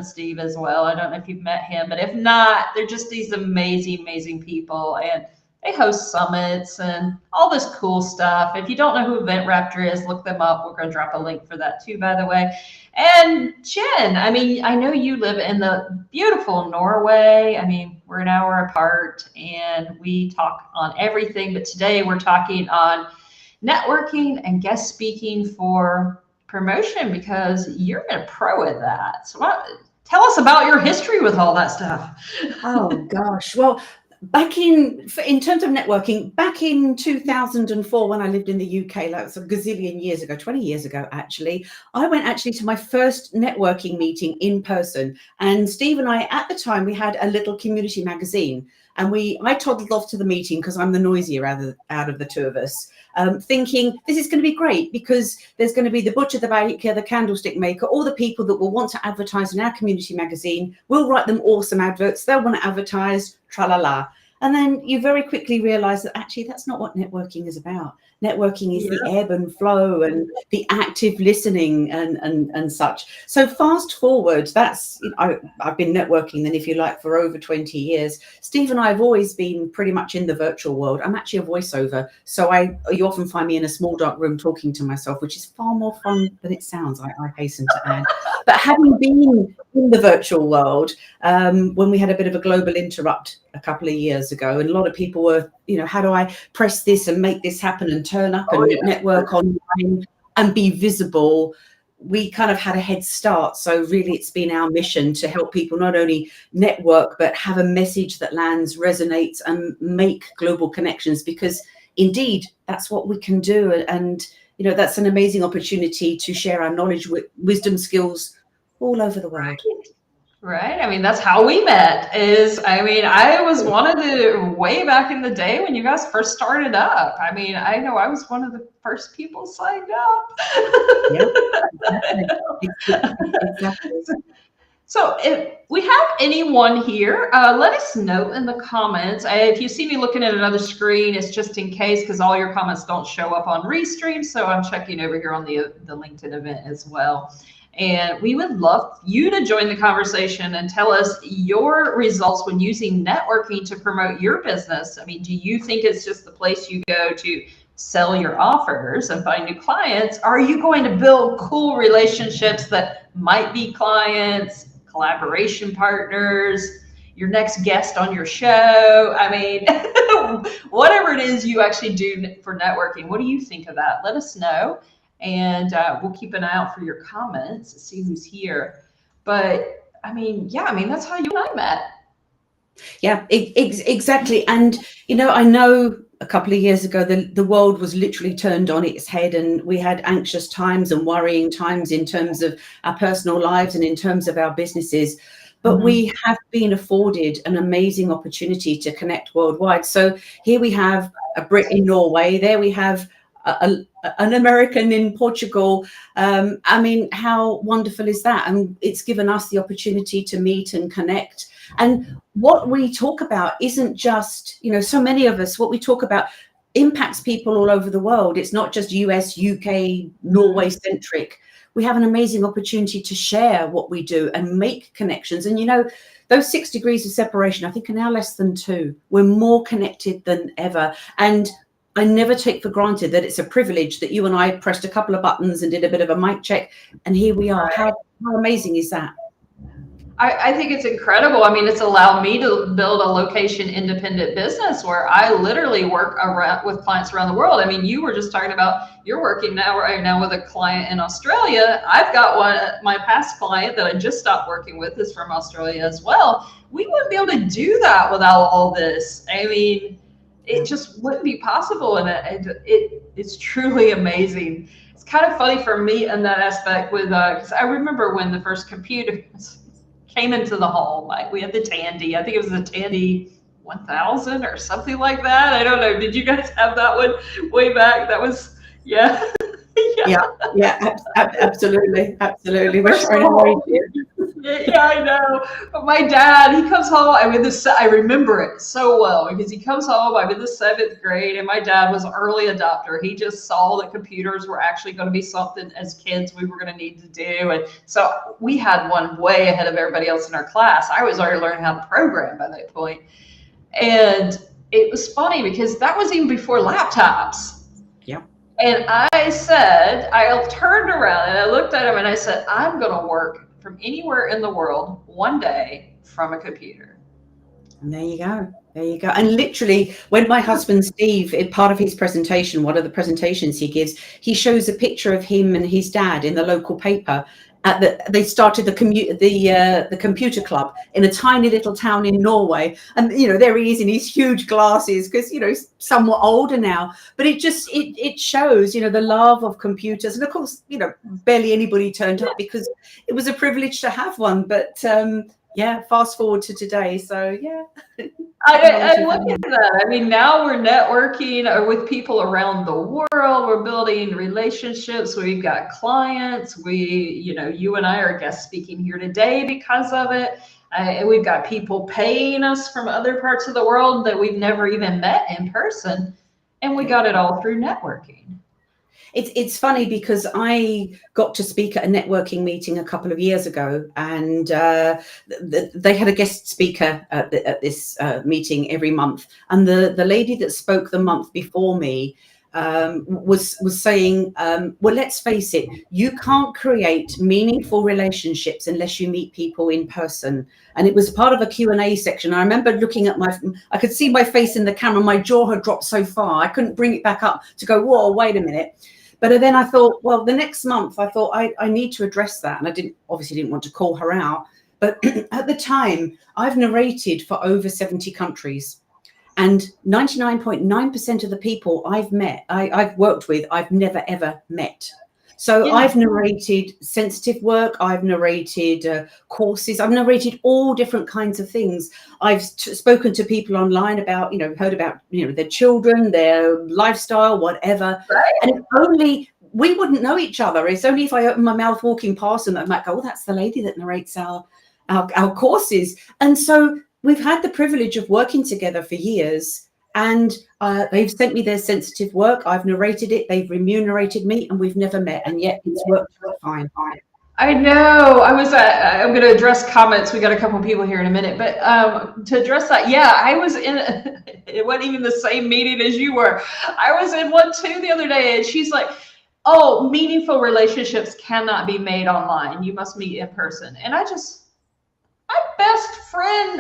Steve as well. I don't know if you've met him, but if not, they're just these amazing, amazing people. And they host summits and all this cool stuff. If you don't know who EventRaptor is, look them up. We're going to drop a link for that too, by the way. And Jen, I mean, I know you live in the beautiful Norway. I mean, we're an hour apart and we talk on everything, but today we're talking on networking and guest speaking for promotion because you're a pro at that. So tell us about your history with all that stuff. Oh gosh. Well, back in terms of networking, back in 2004, when I lived in the UK, that was a gazillion years ago, 20 years ago, actually, I went actually to my first networking meeting in person. And Steve and I, at the time, we had a little community magazine. And I toddled off to the meeting because I'm the noisier out of the two of us, thinking this is going to be great because there's going to be the butcher, the baker, the candlestick maker, all the people that will want to advertise in our community magazine. We'll write them awesome adverts. They'll want to advertise, tra-la-la. And then you very quickly realize that actually that's not what networking is about. Networking is the ebb and flow and the active listening and such. So fast forward, I've been networking then, if you like, for over 20 years. Steve and I have always been pretty much in the virtual world. I'm actually a voiceover. So you often find me in a small dark room talking to myself, which is far more fun than it sounds, I hasten to add. But having been in the virtual world, when we had a bit of a global interrupt a couple of years ago, and a lot of people were, how do I press this and make this happen and turn up and network online and be visible? We kind of had a head start. So really it's been our mission to help people not only network, but have a message that lands, resonates, and make global connections, because indeed that's what we can do. And, that's an amazing opportunity to share our knowledge, wisdom, skills all over the world. Right. I mean, that's how we met I was one of the way back in the day when you guys first started up. I mean, I know I was one of the first people signed up. Yep, exactly. So if we have anyone here, let us know in the comments. If you see me looking at another screen, it's just in case, because all your comments don't show up on Restream. So I'm checking over here on the LinkedIn event as well. And we would love you to join the conversation and tell us your results when using networking to promote your business. I mean, do you think it's just the place you go to sell your offers and find new clients? Are you going to build cool relationships that might be clients, collaboration partners, your next guest on your show? I mean, whatever it is you actually do for networking, what do you think of that? Let us know. And we'll keep an eye out for your comments to see who's here. But that's how you and I met. Yeah, exactly. And, I know a couple of years ago, the world was literally turned on its head, and we had anxious times and worrying times in terms of our personal lives and in terms of our businesses. But we have been afforded an amazing opportunity to connect worldwide. So here we have a Brit in Norway. There we have an American in Portugal. I mean, how wonderful is that? And it's given us the opportunity to meet and connect. And what we talk about isn't just, so many of us, what we talk about impacts people all over the world. It's not just US, UK, Norway centric. We have an amazing opportunity to share what we do and make connections. And, those 6 degrees of separation, I think, are now less than 2. We're more connected than ever. And I never take for granted that it's a privilege that you and I pressed a couple of buttons and did a bit of a mic check, and here we are. How amazing is that? I think it's incredible. I mean, it's allowed me to build a location independent business where I literally work around with clients around the world. I mean, you were just talking about you're working right now with a client in Australia. I've got my past client that I just stopped working with is from Australia as well. We wouldn't be able to do that without all this. I mean, it just wouldn't be possible. And it's truly amazing. It's kind of funny for me in that aspect with, because I remember when the first computer came into the home, like we had the Tandy. I think it was the Tandy 1000 or something like that. I don't know. Did you guys have that one way back? That was, yeah. Yeah, yeah, absolutely. We're showing our age. Yeah, I know. But my dad, he comes home. I remember it so well because he comes home. I'm in the 7th grade, and my dad was an early adopter. He just saw that computers were actually going to be something as kids we were going to need to do, and so we had one way ahead of everybody else in our class. I was already learning how to program by that point, and it was funny because that was even before laptops. Yeah. And I turned around and I looked at him and I said, I'm going to work from anywhere in the world one day from a computer. And there you go. There you go. And literally, when my husband Steve, in part of his presentation, one of the presentations he gives, he shows a picture of him and his dad in the local paper. They started the computer club in a tiny little town in Norway, and there he is in his huge glasses because he's somewhat older now. But it shows the love of computers, and of course barely anybody turned up because it was a privilege to have one. But yeah, fast forward to today, so yeah. I look at that. I mean, now we're networking with people around the world. We're building relationships. We've got clients. You and I are guest speaking here today because of it. We've got people paying us from other parts of the world that we've never even met in person. And we got it all through networking. It's funny because I got to speak at a networking meeting a couple of years ago, and they had a guest speaker at this meeting every month. And the lady that spoke the month before me was saying, well, let's face it, you can't create meaningful relationships unless you meet people in person. And it was part of a Q&A section. I remember looking at I could see my face in the camera. My jaw had dropped so far. I couldn't bring it back up to go, whoa, wait a minute. But then I thought, well, the next month I thought I need to address that. And I obviously didn't want to call her out. But at the time, I've narrated for over 70 countries. And 99.9% of the people I've worked with, I've never, ever met. So yeah. I've narrated sensitive work. I've narrated courses. I've narrated all different kinds of things. I've spoken to people online about, heard about, their children, their lifestyle, whatever. Right. And we wouldn't know each other. It's only if I open my mouth walking past them that I might go, oh, that's the lady that narrates our courses. And so we've had the privilege of working together for years. And they've sent me their sensitive work. I've narrated it. They've remunerated me, and we've never met. And yet it's worked fine. I know. I'm going to address comments. We got a couple of people here in a minute, but to address that, yeah, I was it wasn't even the same meeting as you were. I was in one too the other day, and she's like, oh, meaningful relationships cannot be made online. You must meet in person. And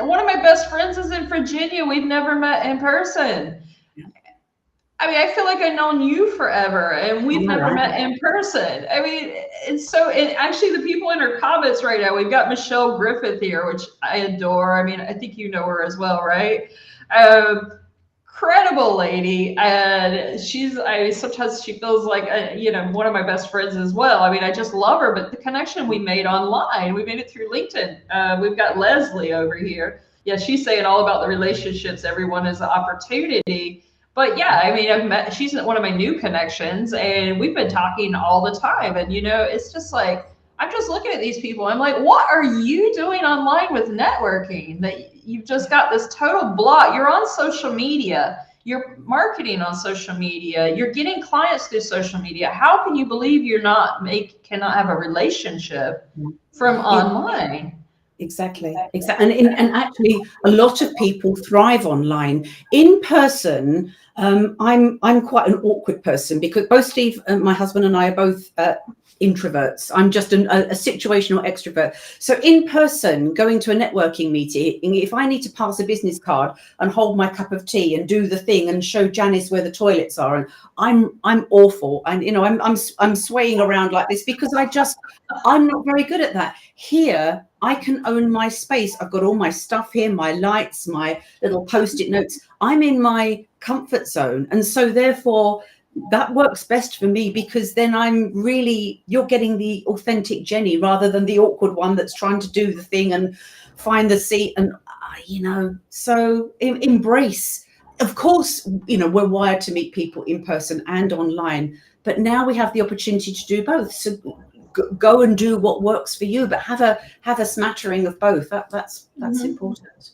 one of my best friends is in Virginia. We've never met in person. I mean, I feel like I've known you forever, and we've never met in person. I mean, actually the people in her comments right now, we've got Michelle Griffith here, which I adore. I mean, I think you know her as well, right? Incredible lady, and sometimes she feels like one of my best friends as well. I mean, I just love her. But the connection we made online, we made it through LinkedIn. We've got Leslie over here. Yeah, she's saying all about the relationships. Everyone is an opportunity. But yeah, I mean, she's one of my new connections, and we've been talking all the time. And it's just like, I'm just looking at these people. I'm like, what are you doing online with networking that you've just got this total block? You're on social media. You're marketing on social media. You're getting clients through social media. How can you believe cannot have a relationship from online? Exactly. And actually, a lot of people thrive online. In person, I'm quite an awkward person because both Steve, my husband, and I are both introverts. I'm just a situational extrovert. So in person, going to a networking meeting, if I need to pass a business card and hold my cup of tea and do the thing and show Janice where the toilets are, and I'm awful, and I'm swaying around like this because I'm not very good at that. Here, I can own my space. I've got all my stuff here, my lights, my little post-it notes. I'm in my comfort zone, and so therefore that works best for me because then you're getting the authentic Jennie rather than the awkward one that's trying to do the thing and find the seat. And, so embrace, of course, we're wired to meet people in person and online, but now we have the opportunity to do both. So go and do what works for you, but have a smattering of both. That's important.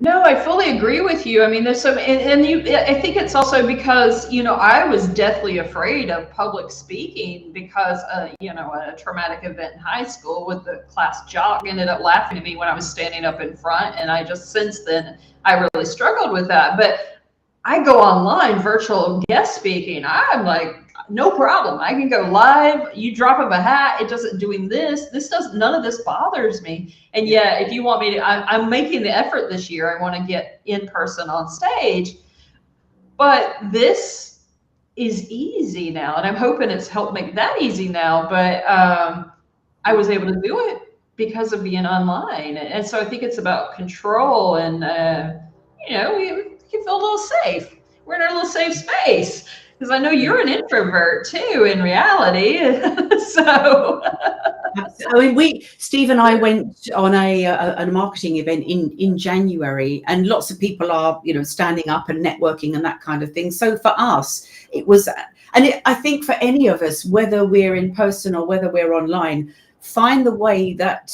No, I fully agree with you. I mean, there's some, and you, I think it's also because, I was deathly afraid of public speaking because, a traumatic event in high school with the class jock ended up laughing at me when I was standing up in front. And I just, since then, I really struggled with that. But I go online, virtual guest speaking. I'm like, no problem. I can go live. You drop of a hat. It doesn't doing this. None of this bothers me. And yet, if you want me to, I'm making the effort this year. I want to get in person on stage. But this is easy now. And I'm hoping it's helped make that easy now. But I was able to do it because of being online. And so I think it's about control and, we can feel a little safe. We're in our little safe space. Because I know you're an introvert too, in reality. So, I mean, Steve and I went on a marketing event in January, and lots of people are, standing up and networking and that kind of thing. So for us, it was, I think for any of us, whether we're in person or whether we're online, find the way that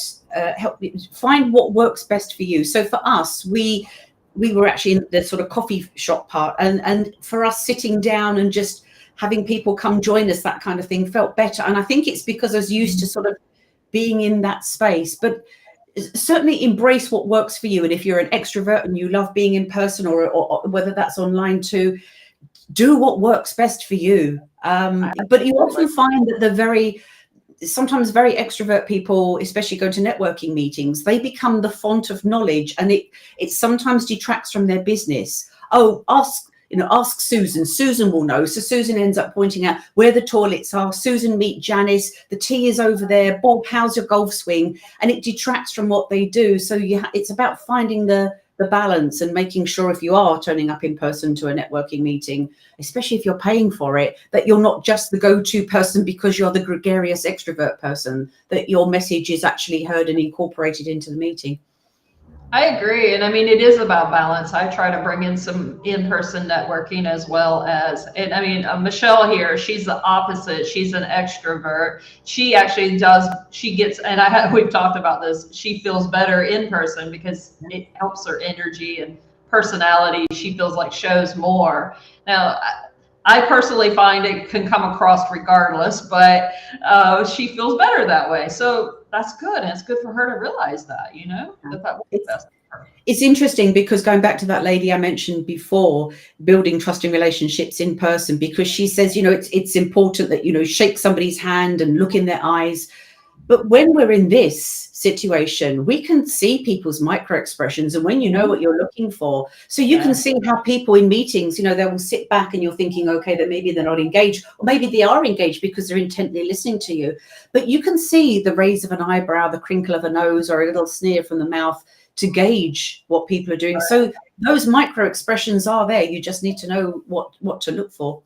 find what works best for you. So for us, we were actually in the sort of coffee shop part, and for us, sitting down and just having people come join us, that kind of thing, felt better. And I think it's because I was used to sort of being in that space. But certainly embrace what works for you. And if you're an extrovert and you love being in person, or whether that's online too, do what works best for you. But you often find that sometimes very extrovert people, especially go to networking meetings, they become the font of knowledge, and it sometimes detracts from their business. Oh, ask Susan. Susan will know. So Susan ends up pointing out where the toilets are. Susan, meet Janice. The tea is over there. Bob, how's your golf swing? And it detracts from what they do. So it's about finding the balance and making sure, if you are turning up in person to a networking meeting, especially if you're paying for it, that you're not just the go-to person because you're the gregarious extrovert person, that your message is actually heard and incorporated into the meeting. I agree. And I mean, it is about balance. I try to bring in some in-person networking as well as, and I mean, Michelle here, she's the opposite. She's an extrovert. She actually gets, and we've talked about this, she feels better in person because it helps her energy and personality. She feels like shows more. Now, I personally find it can come across regardless, but she feels better that way. So that's good. And it's good for her to realize that, that will be best for her. It's interesting because going back to that lady I mentioned before, building trusting relationships in person, because she says, it's important that, shake somebody's hand and look in their eyes. But when we're in this situation, we can see people's micro expressions, and when you know what you're looking for, so you can see how people in meetings, they will sit back and you're thinking, okay, that maybe they're not engaged, or maybe they are engaged because they're intently listening to you. But you can see the raise of an eyebrow, the crinkle of a nose, or a little sneer from the mouth to gauge what people are doing. So those micro expressions are there. You just need to know what to look for.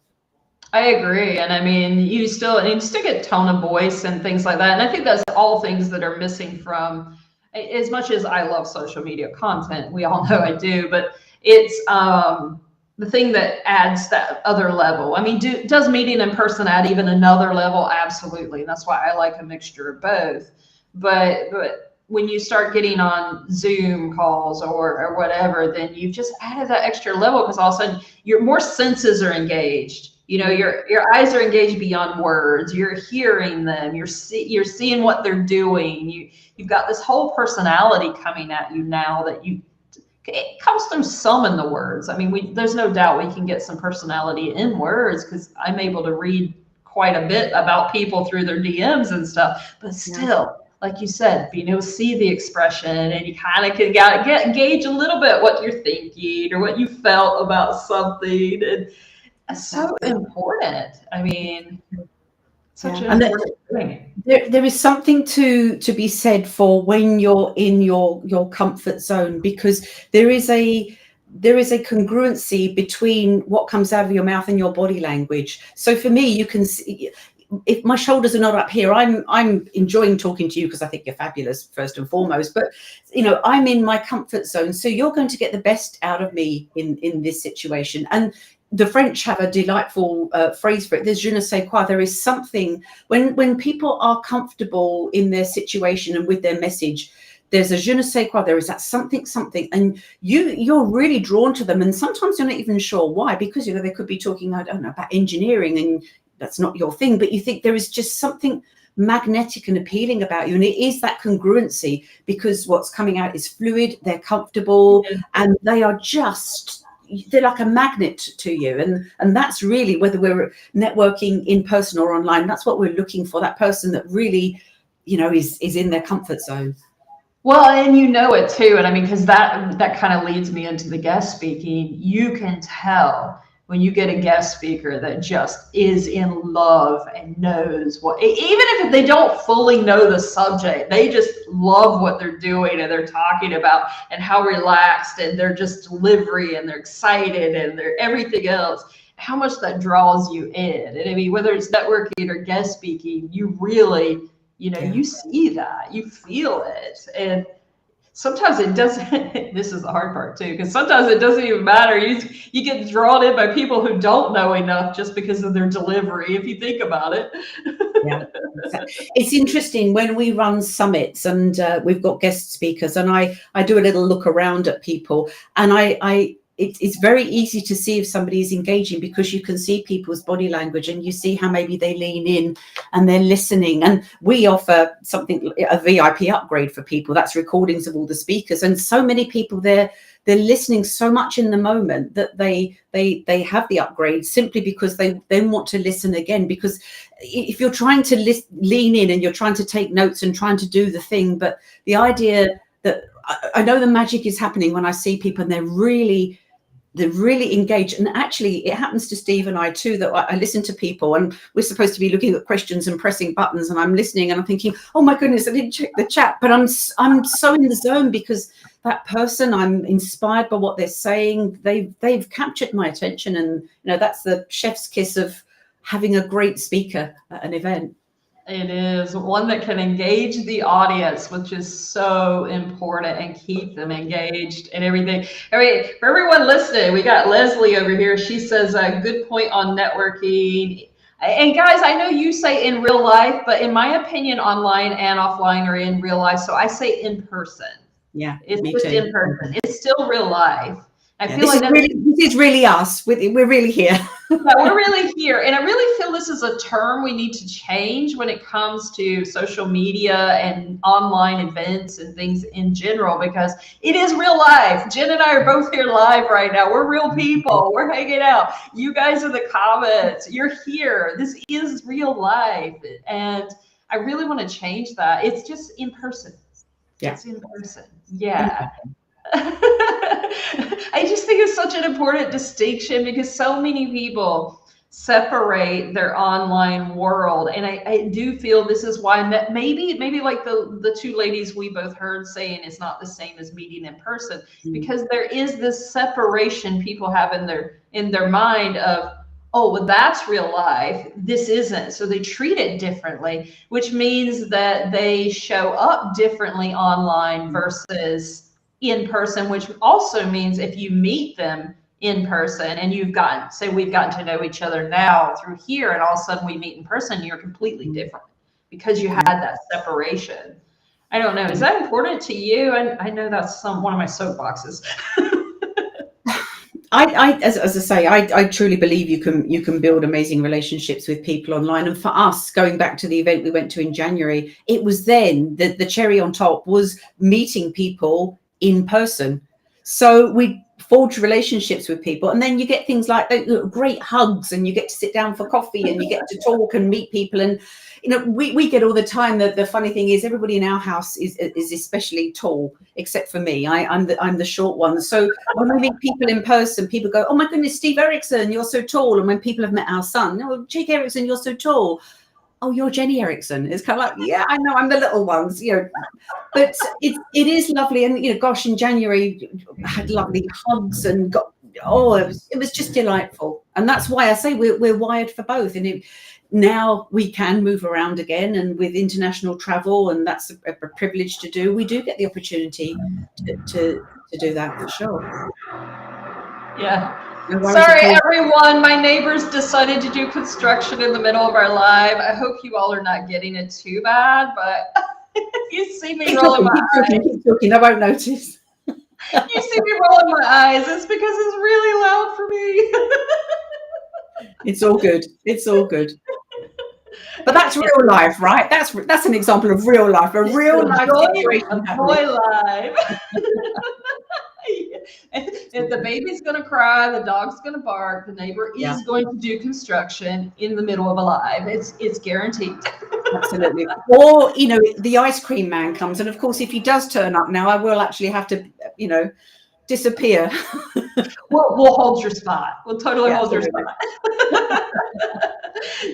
I agree. And I mean, you still get tone of voice and things like that. And I think that's all things that are missing from, as much as I love social media content, we all know I do, but it's the thing that adds that other level. I mean, does meeting in person add even another level? Absolutely. And that's why I like a mixture of both. But when you start getting on Zoom calls or whatever, then you've just added that extra level, because all of a sudden your more senses are engaged. Your eyes are engaged beyond words. You're hearing them. You're seeing what they're doing. You've got this whole personality coming at you now that it comes through some in the words. I mean, there's no doubt we can get some personality in words, because I'm able to read quite a bit about people through their DMs and stuff. But still, like you said, being able to see the expression, and you kind of can gauge a little bit what you're thinking or what you felt about something. And it's so important. I mean, such an important thing. There is something to be said for when you're in your comfort zone, because there is a congruency between what comes out of your mouth and your body language. So for me, you can see, if my shoulders are not up here, I'm enjoying talking to you because I think you're fabulous, first and foremost. But I'm in my comfort zone, so you're going to get the best out of me in this situation. And the French have a delightful phrase for it. There's je ne sais quoi. There is something when people are comfortable in their situation and with their message. There's a je ne sais quoi. There is that something, and you're really drawn to them. And sometimes you're not even sure why, because they could be talking, I don't know, about engineering, and that's not your thing. But you think there is just something magnetic and appealing about you, and it is that congruency, because what's coming out is fluid. They're comfortable, and they're like a magnet to you, and that's really, whether we're networking in person or online, that's what we're looking for. That person that really, is in their comfort zone. Well, and it too. And I mean, because that kind of leads me into the guest speaking. You can tell when you get a guest speaker that just is in love and knows what, even if they don't fully know the subject, they just love what they're doing and they're talking about, and how relaxed, and their just delivery, and they're excited, and they're everything else, how much that draws you in. And I mean, whether it's networking or guest speaking, you really, you see that, you feel it. And sometimes it doesn't, this is the hard part too, because sometimes it doesn't even matter. You get drawn in by people who don't know enough just because of their delivery, if you think about it. Yeah, it's interesting when we run summits, and we've got guest speakers, and I do a little look around at people, and it's very easy to see if somebody is engaging, because you can see people's body language, and you see how maybe they lean in and they're listening. And we offer something, a VIP upgrade for people. That's recordings of all the speakers. And so many people, they're listening so much in the moment that they have the upgrade simply because they then want to listen again. Because if you're trying to lean in and you're trying to take notes and trying to do the thing, but the idea that I know the magic is happening when I see people and they're really engaged. And actually it happens to Steve and I too, that I listen to people and we're supposed to be looking at questions and pressing buttons, and I'm listening and I'm thinking, oh my goodness, I didn't check the chat. But I'm so in the zone, because that person, I'm inspired by what they're saying. They've captured my attention, and that's the chef's kiss of having a great speaker at an event. It is one that can engage the audience, which is so important, and keep them engaged and everything. I mean, for everyone listening, we got Leslie over here. She says a good point on networking. And guys, I know you say in real life, but in my opinion, online and offline are in real life. So I say in person. Yeah, it's just too. In person. It's still real life. I feel like this is really us. We're really here. Yeah, we're really here. And I really feel this is a term we need to change when it comes to social media and online events and things in general, because it is real life. Jen and I are both here live right now. We're real people. We're hanging out. You guys in the comments, you're here. This is real life. And I really want to change that. It's just in person. Yeah. It's in person. Yeah. I just think it's such an important distinction, because so many people separate their online world. And I do feel this is why maybe like the two ladies we both heard saying it's not the same as meeting in person, because there is this separation people have in their mind of, oh, well, that's real life, this isn't. So they treat it differently, which means that they show up differently online versus in person, which also means if you meet them in person and we've gotten to know each other now through here, and all of a sudden we meet in person, you're completely different because you had that separation. I don't know. Is that important to you? I know that's one of my soapboxes. As I say, I truly believe you can build amazing relationships with people online. And for us, going back to the event we went to in January, it was then the cherry on top was meeting people in person. So we forge relationships with people, and then you get things like great hugs, and you get to sit down for coffee, and you get to talk and meet people. And we get all the time that the funny thing is everybody in our house is especially tall, except for me. I'm the short one. So when we meet people in person, people go, oh my goodness, Steve Eriksen, you're so tall. And when people have met our son, oh, Jake Eriksen, you're so tall. Oh, you're Jennie Eriksen. It's kind of like, yeah, I know, I'm the little ones, but it is lovely. And gosh, in January I had lovely hugs and it was just delightful. And that's why I say we're wired for both. And now we can move around again, and with international travel, and that's a privilege to do, we do get the opportunity to do that for sure. Yeah. No worries Sorry, at all. everyone. My neighbors decided to do construction in the middle of our live. I hope you all are not getting it too bad, but you see me rolling my eyes. Keep talking. I won't notice. You see me rolling my eyes. It's because it's really loud for me. It's all good. It's all good. But that's real life, right? That's an example of real life. A real life situation happening. Live. If the baby's going to cry, the dog's going to bark, the neighbor is going to do construction in the middle of a live. It's guaranteed. Absolutely. Or, you know, the ice cream man comes. And of course, if he does turn up now, I will actually have to, you know, disappear. We'll hold your spot. We'll totally hold your absolutely. spot.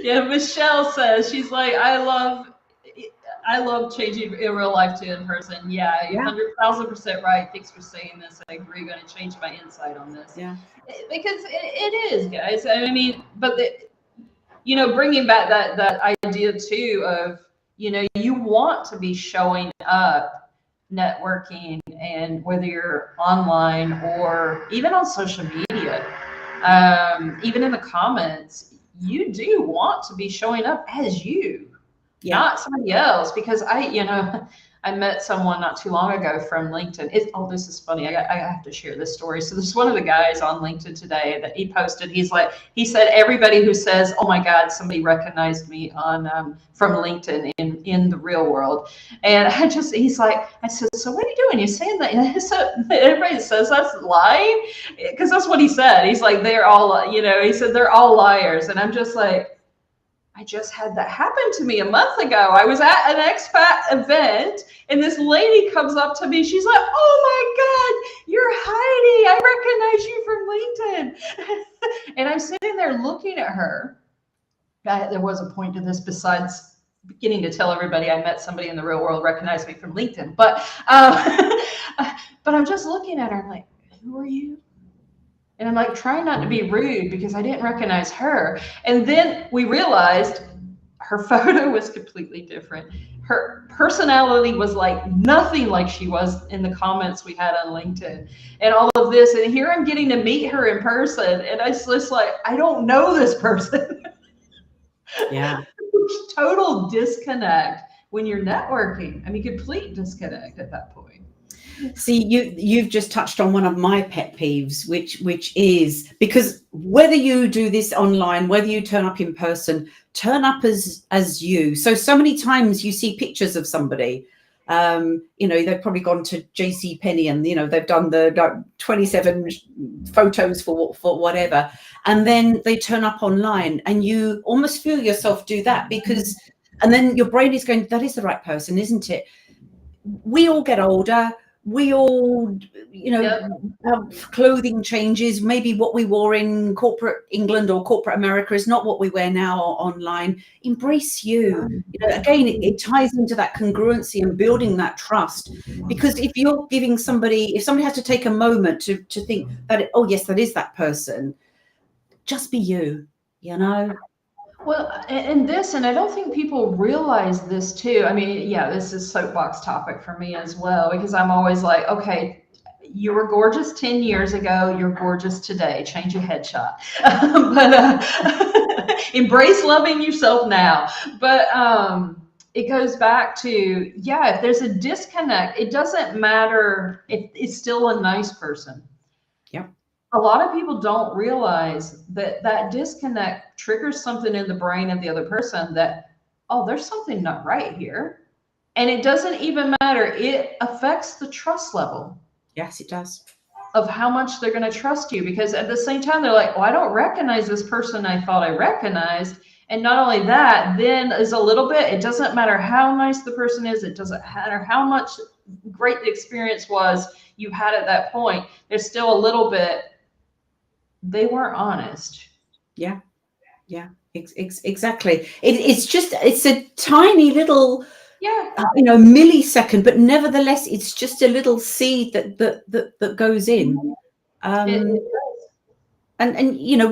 Yeah, Michelle says, she's like, I love changing in real life to in person. Yeah, you're 100,000% right. Thanks for saying this. I agree. Going to change my insight on this. Yeah, because it is, guys. I mean, but you know, bringing back that idea too of, you know, you want to be showing up, networking, and whether you're online or even on social media, even in the comments, you do want to be showing up as you. Not somebody else, because I met someone not too long ago from LinkedIn. This is funny. I have to share this story. So this is one of the guys on LinkedIn today that he posted. He said, everybody who says, oh my God, somebody recognized me on from LinkedIn in the real world. And he's like, I said, so what are you doing? You're saying that? And so everybody says that's lying, because that's what he said. He's like, they're all, he said, they're all liars. And I'm just like, I just had that happen to me a month ago. I was at an expat event and this lady comes up to me. She's like, oh my God, you're Heidi. I recognize you from LinkedIn. And I'm sitting there looking at her. There was a point to this besides beginning to tell everybody I met somebody in the real world recognized me from LinkedIn. But I'm just looking at her. I'm like, who are you? And I'm like trying not to be rude because I didn't recognize her. And then we realized her photo was completely different. Her personality was like nothing like she was in the comments we had on LinkedIn and all of this. And here I'm getting to meet her in person. And it's just like, I don't know this person. Yeah. Total disconnect when you're networking. I mean, complete disconnect at that point. See, you've just touched on one of my pet peeves, which is, because whether you do this online, whether you turn up in person, turn up as you. So many times you see pictures of somebody, they've probably gone to JCPenney and, they've done the 27 photos for whatever. And then they turn up online and you almost feel yourself do that and then your brain is going, that is the right person, isn't it? We all get older. We all, have clothing changes. Maybe what we wore in corporate England or corporate America is not what we wear now online. Embrace you. Again, it ties into that congruency and building that trust. Because if somebody has to take a moment to think that, oh yes, that is that person, just be you, Well, and I don't think people realize this too. I mean, yeah, this is soapbox topic for me as well, because I'm always like, okay, you were gorgeous 10 years ago. You're gorgeous today. Change your headshot. But embrace loving yourself now. But it goes back to, if there's a disconnect, it doesn't matter. It's still a nice person. Yeah. A lot of people don't realize that disconnect triggers something in the brain of the other person that, oh, there's something not right here. And it doesn't even matter. It affects the trust level. Yes, it does. Of how much they're going to trust you. Because at the same time, they're like, well, I don't recognize this person I thought I recognized. And not only that, then is a little bit, it doesn't matter how nice the person is. It doesn't matter how much great the experience was you had at that point. There's still a little bit, they weren't honest. Yeah, exactly. It's a tiny little, millisecond, but nevertheless, it's just a little seed that goes in. And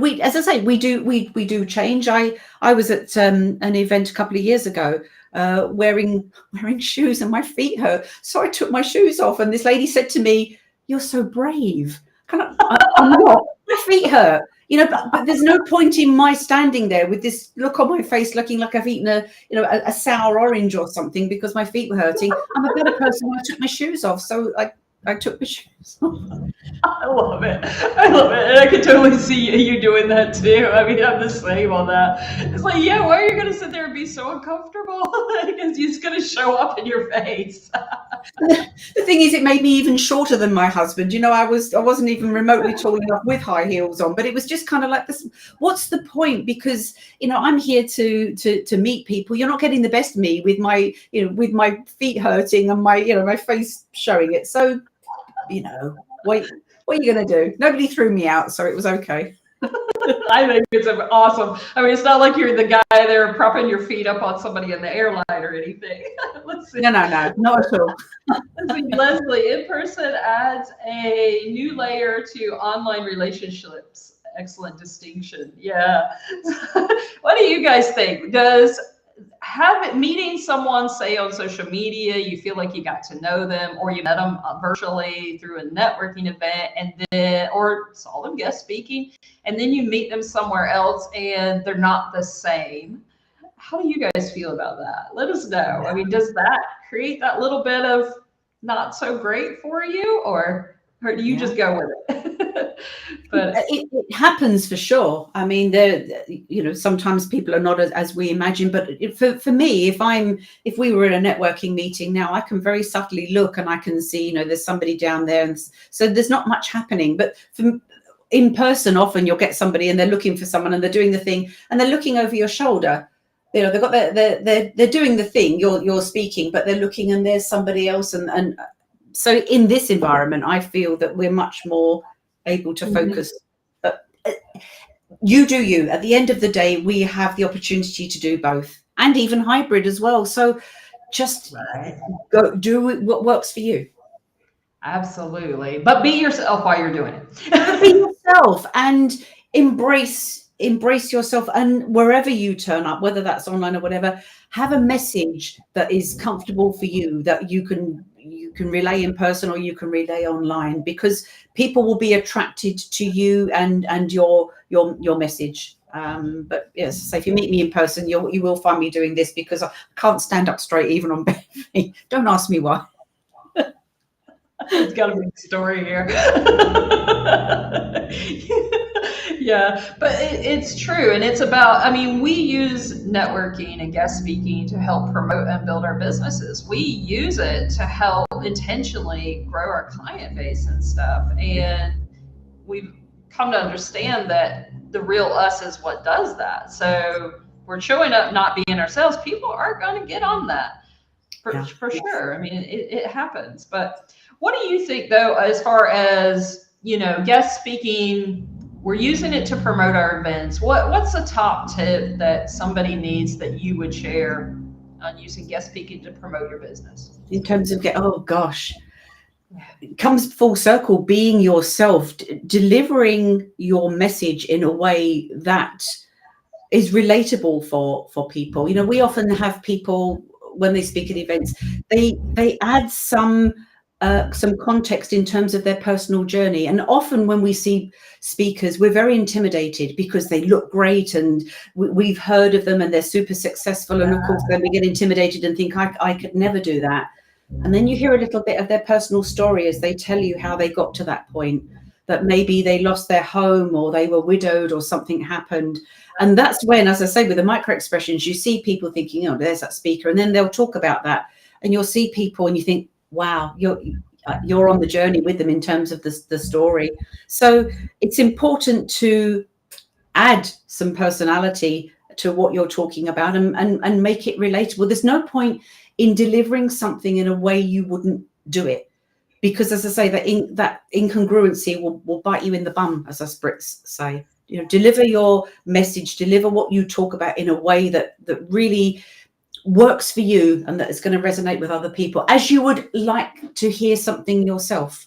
we, as I say, we do change. I was at an event a couple of years ago, wearing shoes, and my feet hurt, so I took my shoes off, and this lady said to me, "You're so brave." I'm not. My feet hurt, but there's no point in my standing there with this look on my face, looking like I've eaten a sour orange or something because my feet were hurting. I'm a better person when I took my shoes off. So I took my shoes off. I love it. I love it. And I can totally see you doing that too. I mean, I'm the same on that. It's like, yeah, why are you going to sit there and be so uncomfortable? Because it's going to show up in your face. The thing is, it made me even shorter than my husband. I wasn't even remotely tall enough with high heels on, but it was just kind of like this. What's the point? Because, I'm here to meet people. You're not getting the best of me with my feet hurting and my face showing it. So, what are you going to do? Nobody threw me out, so it was okay. I think it's awesome. I mean, it's not like you're the guy there propping your feet up on somebody in the airline or anything. Let's see. No, not at all. Leslie, in-person adds a new layer to online relationships. Excellent distinction. Yeah. What do you guys think? Does meeting someone, say on social media, you feel like you got to know them, or you met them virtually through a networking event, and then, or saw them guest speaking, and then you meet them somewhere else and they're not the same? How do you guys feel about that? Let us know. I mean, does that create that little bit of not so great for you, or do you just go with it? But it happens for sure. I mean, sometimes people are not as we imagine, but for me, if we were in a networking meeting now, I can very subtly look and I can see, there's somebody down there. And so there's not much happening, but in person, often you'll get somebody and they're looking for someone and they're doing the thing and they're looking over your shoulder. They've got they're doing the thing, you're speaking, but they're looking and there's somebody else. And so in this environment, I feel that we're much more able to focus. But you do you. At the end of the day, we have the opportunity to do both, and even hybrid as well. So just go do what works for you. Absolutely. But be yourself while you're doing it. Be yourself and embrace yourself, and wherever you turn up, whether that's online or whatever, have a message that is comfortable for you, that you can relay in person or you can relay online, because people will be attracted to you and your message. But yes, so if you meet me in person, you will find me doing this, because I can't stand up straight even on bare feet. Don't ask me why. It's got a big story here. Yeah, but it's true. And it's about, I mean, we use networking and guest speaking to help promote and build our businesses. We use it to help intentionally grow our client base and stuff. And we've come to understand that the real us is what does that. So we're showing up, not being ourselves. People are going to get on that for sure. I mean, it happens. But what do you think, though, as far as, guest speaking? We're using it to promote our events. What's the top tip that somebody needs that you would share on using guest speaking to promote your business? In terms of it comes full circle, being yourself, delivering your message in a way that is relatable for people. We often have people, when they speak at events, they add some context in terms of their personal journey. And often when we see speakers, we're very intimidated because they look great and we've heard of them and they're super successful. And of course, then we get intimidated and think, I could never do that. And then you hear a little bit of their personal story as they tell you how they got to that point, that maybe they lost their home or they were widowed or something happened. And that's when, as I say, with the micro expressions, you see people thinking, oh, there's that speaker. And then they'll talk about that. And you'll see people and you think, wow, you're on the journey with them in terms of the story. So it's important to add some personality to what you're talking about and make it relatable. There's no point in delivering something in a way you wouldn't do it, because, as I say, that incongruency will bite you in the bum, as us Brits say. Deliver your message, deliver what you talk about in a way that really works for you and that is going to resonate with other people, as you would like to hear something yourself.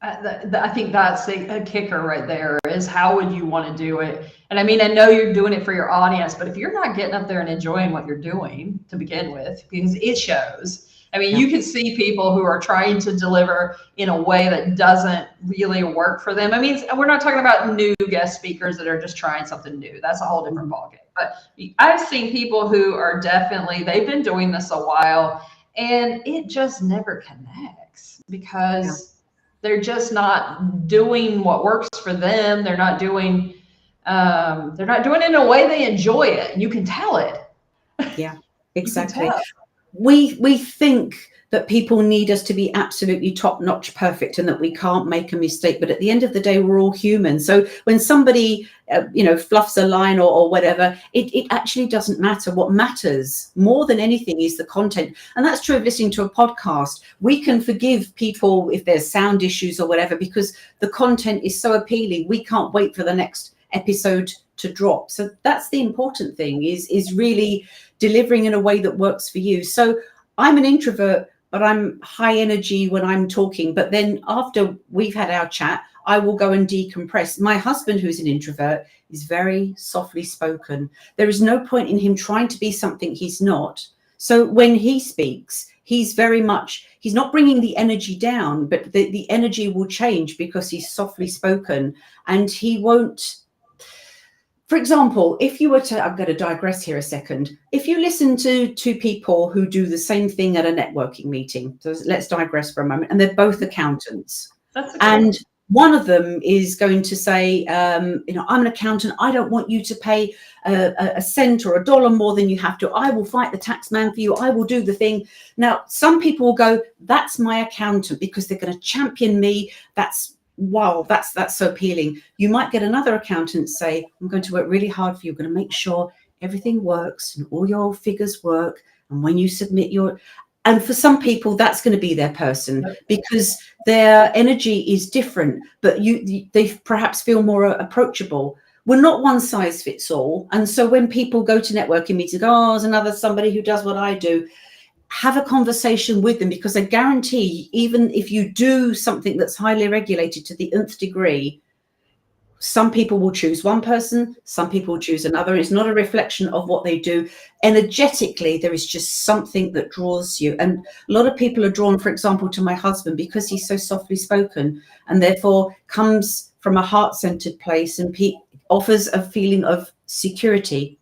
I think that's a kicker right there, is how would you want to do it? And I mean, I know you're doing it for your audience, but if you're not getting up there and enjoying what you're doing to begin with, because it shows, I mean, you can see people who are trying to deliver in a way that doesn't really work for them. I mean, we're not talking about new guest speakers that are just trying something new. That's a whole different ballgame. But I've seen people who are definitely, they've been doing this a while, and it just never connects because they're just not doing what works for them. They're not doing it in a way they enjoy it. And you can tell it. Yeah, exactly. We think that people need us to be absolutely top-notch perfect and that we can't make a mistake. But at the end of the day, we're all human. So when somebody, fluffs a line or whatever, it actually doesn't matter. What matters more than anything is the content. And that's true of listening to a podcast. We can forgive people if there's sound issues or whatever, because the content is so appealing. We can't wait for the next episode to drop. So that's the important thing, is really delivering in a way that works for you. So I'm an introvert, but I'm high energy when I'm talking. But then after we've had our chat, I will go and decompress. My husband, who's an introvert, is very softly spoken. There is no point in him trying to be something he's not. So when he speaks, he's not bringing the energy down, but the energy will change because he's softly spoken, and he won't. For example, if you were to, I'm going to digress here a second. If you listen to two people who do the same thing at a networking meeting, so let's digress for a moment, and they're both accountants. And one of them is going to say, I'm an accountant. I don't want you to pay a cent or $1 more than you have to. I will fight the tax man for you. I will do the thing. Now, some people will go, that's my accountant, because they're going to champion me. Wow, that's so appealing. You might get another accountant say, I'm going to work really hard for you. I'm going to make sure everything works and all your figures work. And when you submit and for some people, that's going to be their person, because their energy is different, but they perhaps feel more approachable. We're not one size fits all. And so when people go to networking meetings, there's somebody who does what I do. Have a conversation with them, because I guarantee, even if you do something that's highly regulated to the nth degree, some people will choose one person, some people will choose another. It's not a reflection of what they do. Energetically, there is just something that draws you. And a lot of people are drawn, for example, to my husband because he's so softly spoken, and therefore comes from a heart-centered place and offers a feeling of security.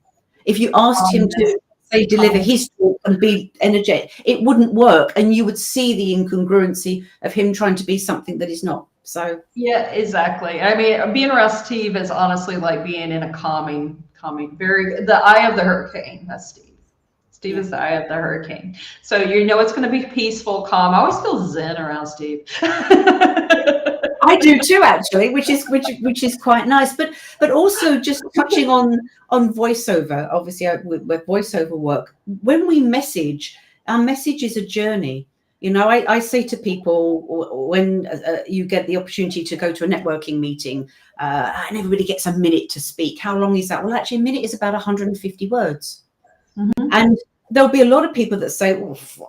If you asked him to deliver his talk and be energetic, it wouldn't work, and you would see the incongruency of him trying to be something that he's not. So yeah, exactly. I mean, being around Steve is honestly like being in a calming, the eye of the hurricane. That's Steve. Steve is the eye of the hurricane. So it's going to be peaceful, calm. I always feel zen around Steve. I do too, actually, which is quite nice. But also just touching on voiceover, obviously with voiceover work, when we message, our message is a journey. I say to people when you get the opportunity to go to a networking meeting and everybody gets a minute to speak. How long is that? Well, actually, a minute is about 150 words. Mm-hmm. And there'll be a lot of people that say,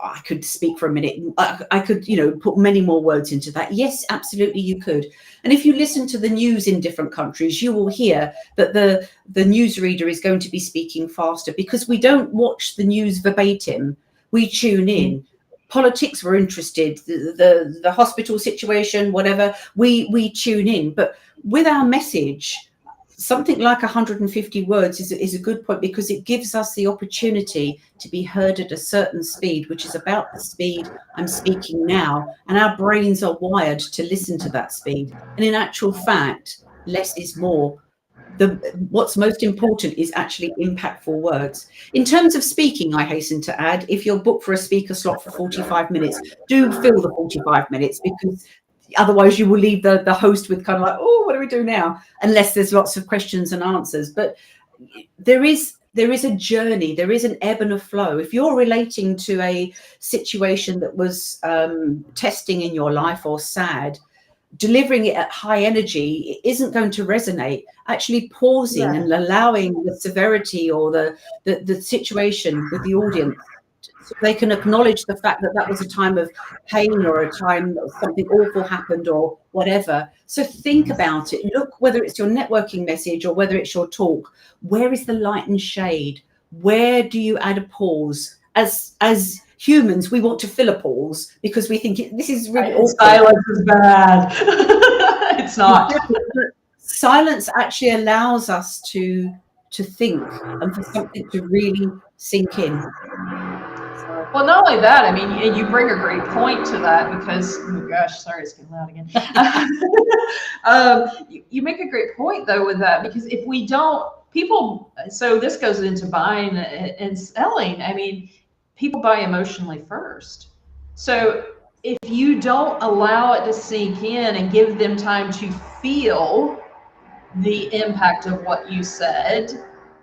I could speak for a minute. I could, put many more words into that. Yes, absolutely, you could. And if you listen to the news in different countries, you will hear that the newsreader is going to be speaking faster, because we don't watch the news verbatim. We tune in. Politics, we're interested. The hospital situation, whatever, we tune in. But with our message, something like 150 words is a good point, because it gives us the opportunity to be heard at a certain speed, which is about the speed I'm speaking now. And our brains are wired to listen to that speed. And in actual fact, less is more. What's most important is actually impactful words. In terms of speaking, I hasten to add, if you're booked for a speaker slot for 45 minutes, do fill the 45 minutes, because otherwise you will leave the host with kind of like, what do we do now? Unless there's lots of questions and answers. But there is a journey, there is an ebb and a flow. If you're relating to a situation that was testing in your life or sad, delivering it at high energy isn't going to resonate. Actually pausing and allowing the severity or the situation with the audience, so they can acknowledge the fact that was a time of pain or a time that something awful happened or whatever. So think about it. Look, whether it's your networking message or whether it's your talk, where is the light and shade? Where do you add a pause? As humans, we want to fill a pause because we think this is really awkward. Silence is bad. It's not. Exactly. But silence actually allows us to think and for something to really sink in. Well, not only that, I mean, you bring a great point to that because, oh gosh, sorry, it's getting loud again. You make a great point though with that, because if we don't, so this goes into buying and selling. I mean, people buy emotionally first. So if you don't allow it to sink in and give them time to feel the impact of what you said,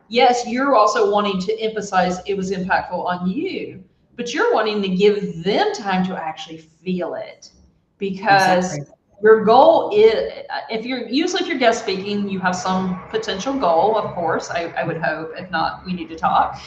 yes, you're also wanting to emphasize it was impactful on you, but you're wanting to give them time to actually feel it, because your goal is, if you're guest speaking, you have some potential goal, of course, I would hope. If not, we need to talk.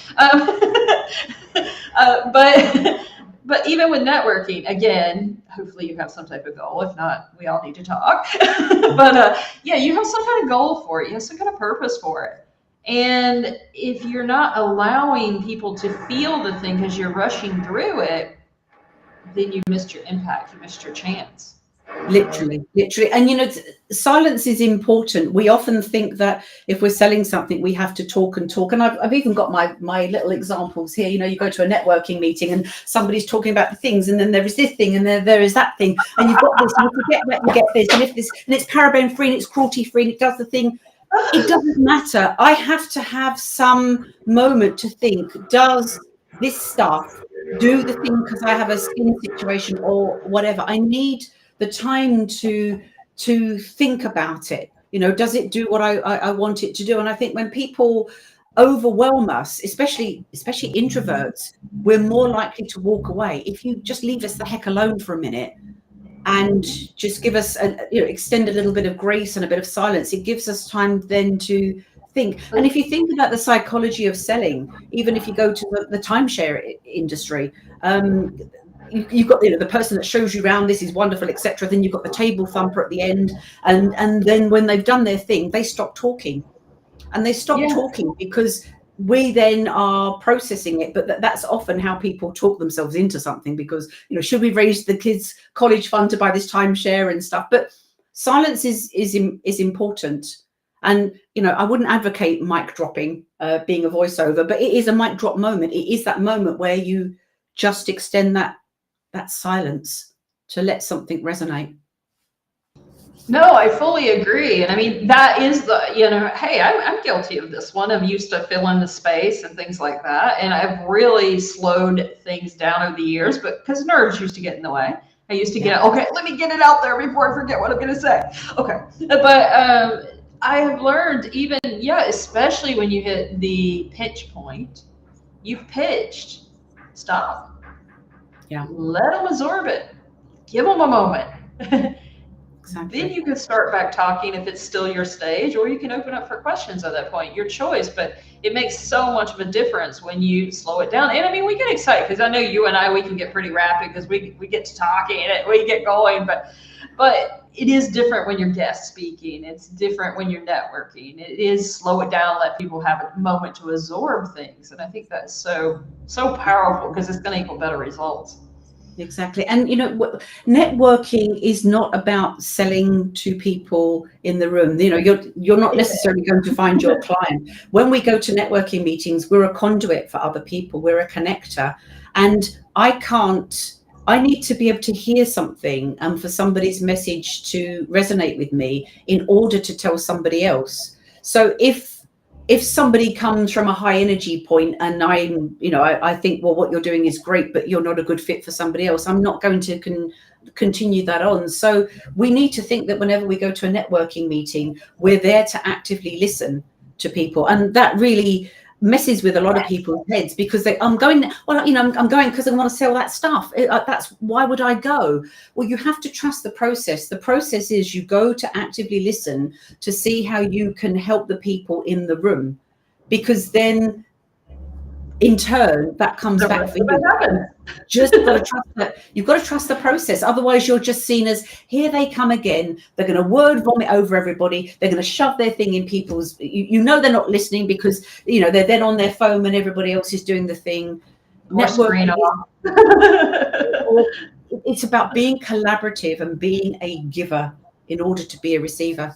But even with networking, again, hopefully you have some type of goal. If not, we all need to talk. But yeah, you have some kind of goal for it. You have some kind of purpose for it. And if you're not allowing people to feel the thing because you're rushing through it, then you missed your impact. You missed your chance. Literally. And, you know, silence is important. We often think that if we're selling something, we have to talk and talk. And I've even got my little examples here. You know, you go to a networking meeting and somebody's talking about the things, and then there is this thing, and there is that thing, and you've got this, and if you get that, you get this, and if this, and it's paraben free, and it's cruelty free, and it does the thing. It doesn't matter. I have to have some moment to think, does this stuff do the thing because I have a skin situation or whatever? I need the time to think about it. You know, does it do what I want it to do? And I think when people overwhelm us, especially introverts, we're more likely to walk away. If you just leave us the heck alone for a minute and just give us extend a little bit of grace and a bit of silence, it gives us time then to think. And if you think about the psychology of selling, even if you go to the timeshare industry, you've got the person that shows you around, this is wonderful, etc. Then you've got the table thumper at the end, and then when they've done their thing, they stop talking, and they stop talking because we then are processing it. But that's often how people talk themselves into something, because, you know, should we raise the kids' college fund to buy this timeshare and stuff? But silence is important. And, you know, I wouldn't advocate mic dropping, being a voiceover, but it is a mic drop moment. It is that moment where you just extend that silence to let something resonate. No, I fully agree. And I mean, that is hey, I'm guilty of this one. I'm used to fill in the space and things like that. And I've really slowed things down over the years, but because nerves used to get in the way. I used to okay, let me get it out there before I forget what I'm going to say. Okay. But I have learned even, especially when you hit the pitch point, you've pitched, stop. Yeah. Let them absorb it. Give them a moment. Exactly. Then you can start back talking if it's still your stage, or you can open up for questions at that point, your choice. But it makes so much of a difference when you slow it down. And I mean, we get excited because I know you and I, we can get pretty rapid because we get to talking and we get going, but it is different when you're guest speaking. It's different when you're networking. It is slow it down, let people have a moment to absorb things. And I think that's so powerful because it's going to equal better results. Exactly. And, you know, networking is not about selling to people in the room. You know, you're not necessarily going to find your client. When we go to networking meetings, we're a conduit for other people. We're a connector. And I need to be able to hear something and for somebody's message to resonate with me in order to tell somebody else. So if somebody comes from a high energy point and I think, well, what you're doing is great, but you're not a good fit for somebody else, I'm not going to continue that on. So we need to think that whenever we go to a networking meeting, we're there to actively listen to people. And that really messes with a lot of people's heads because I'm going because I want to sell that stuff. That's why would I go? Well, you have to trust the process. The process is you go to actively listen to see how you can help the people in the room, because then in turn that comes back for you. Just got to trust that. You've got to trust the process. Otherwise, you're just seen as, here they come again. They're going to word vomit over everybody. They're going to shove their thing in people's. They're not listening because they're then on their phone and everybody else is doing the thing. Or screen off. It's about being collaborative and being a giver in order to be a receiver.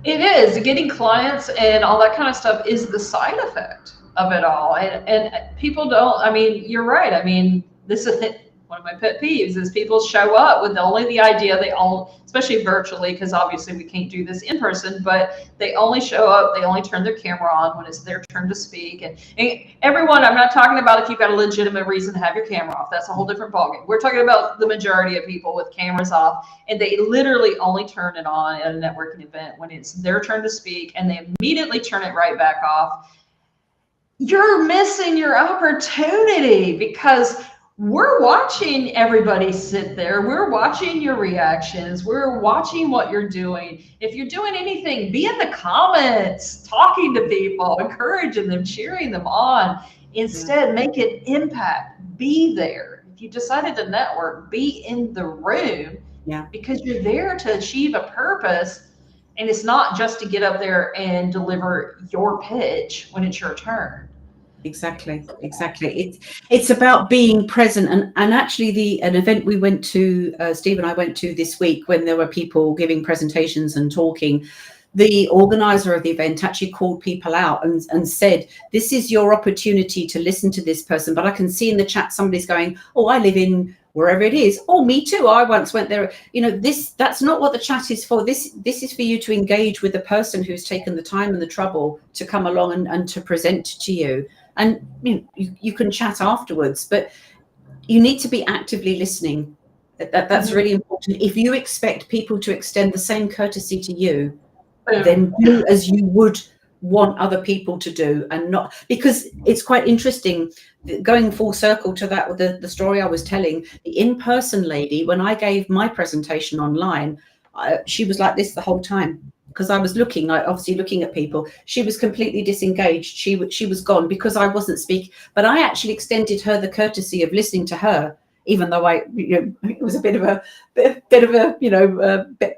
It is. Getting clients and all that kind of stuff is the side effect of it all. And people don't, I mean, you're right. I mean, this is one of my pet peeves is people show up with only the idea they all, especially virtually, because obviously we can't do this in person, but they only show up, they only turn their camera on when it's their turn to speak. And everyone, I'm not talking about if you've got a legitimate reason to have your camera off. That's a whole different ballgame. We're talking about the majority of people with cameras off, and they literally only turn it on at a networking event when it's their turn to speak, and they immediately turn it right back off. You're missing your opportunity, because we're watching everybody sit there. We're watching your reactions. We're watching what you're doing. If you're doing anything, be in the comments, talking to people, encouraging them, cheering them on. Instead, make an impact. Be there. If you decided to network, be in the room, because you're there to achieve a purpose. And it's not just to get up there and deliver your pitch when it's your turn. Exactly. It's about being present. And actually an event we went to, Steve and I went to this week, when there were people giving presentations and talking, the organizer of the event actually called people out and said, this is your opportunity to listen to this person. But I can see in the chat somebody's going, oh, I live in wherever it is. Oh, me too. I once went there. You know, that's not what the chat is for. This is for you to engage with the person who's taken the time and the trouble to come along and to present to you. And you can chat afterwards, but you need to be actively listening. That's really important. If you expect people to extend the same courtesy to you, then do as you would want other people to do, and not, because it's quite interesting, going full circle to that with the story I was telling, the in-person lady, when I gave my presentation online, she was like this the whole time. Because I was obviously looking at people. She was completely disengaged. She was gone because I wasn't speaking. But I actually extended her the courtesy of listening to her, even though it was a bit of a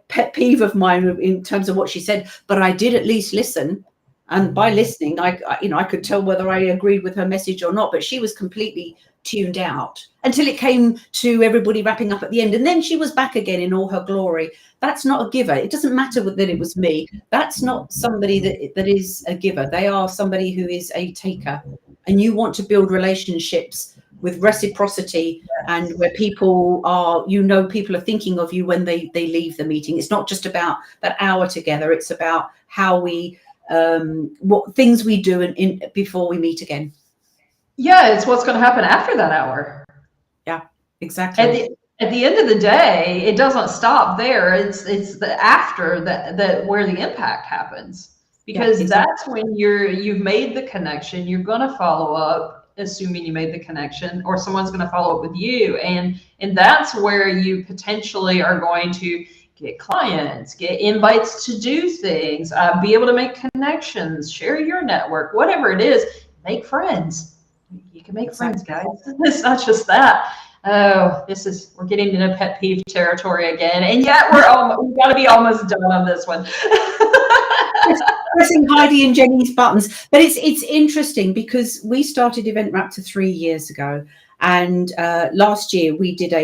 pet peeve of mine in terms of what she said. But I did at least listen, and by listening, I could tell whether I agreed with her message or not. But she was completely tuned out until it came to everybody wrapping up at the end, and then she was back again in all her glory. That's not a giver. It doesn't matter that it was me. That's not somebody that is a giver. They are somebody who is a taker. And you want to build relationships with reciprocity, and where people are, people are thinking of you when they leave the meeting. It's not just about that hour together. It's about how we what things we do in before we meet again. Yeah, it's what's going to happen after that hour. Yeah, exactly. At the end of the day, it doesn't stop there. It's the after that where the impact happens, because that's when you've made the connection. You're going to follow up, assuming you made the connection, or someone's going to follow up with you, and that's where you potentially are going to get clients, get invites to do things, be able to make connections, share your network, whatever it is. Make friends. You can make friends, guys. It's not just that. Oh, we're getting into pet peeve territory again, and yet we've got to be almost done on this one. Pressing Heidi and Jennie's buttons, but it's interesting because we started EventRaptor 3 years ago, and last year we did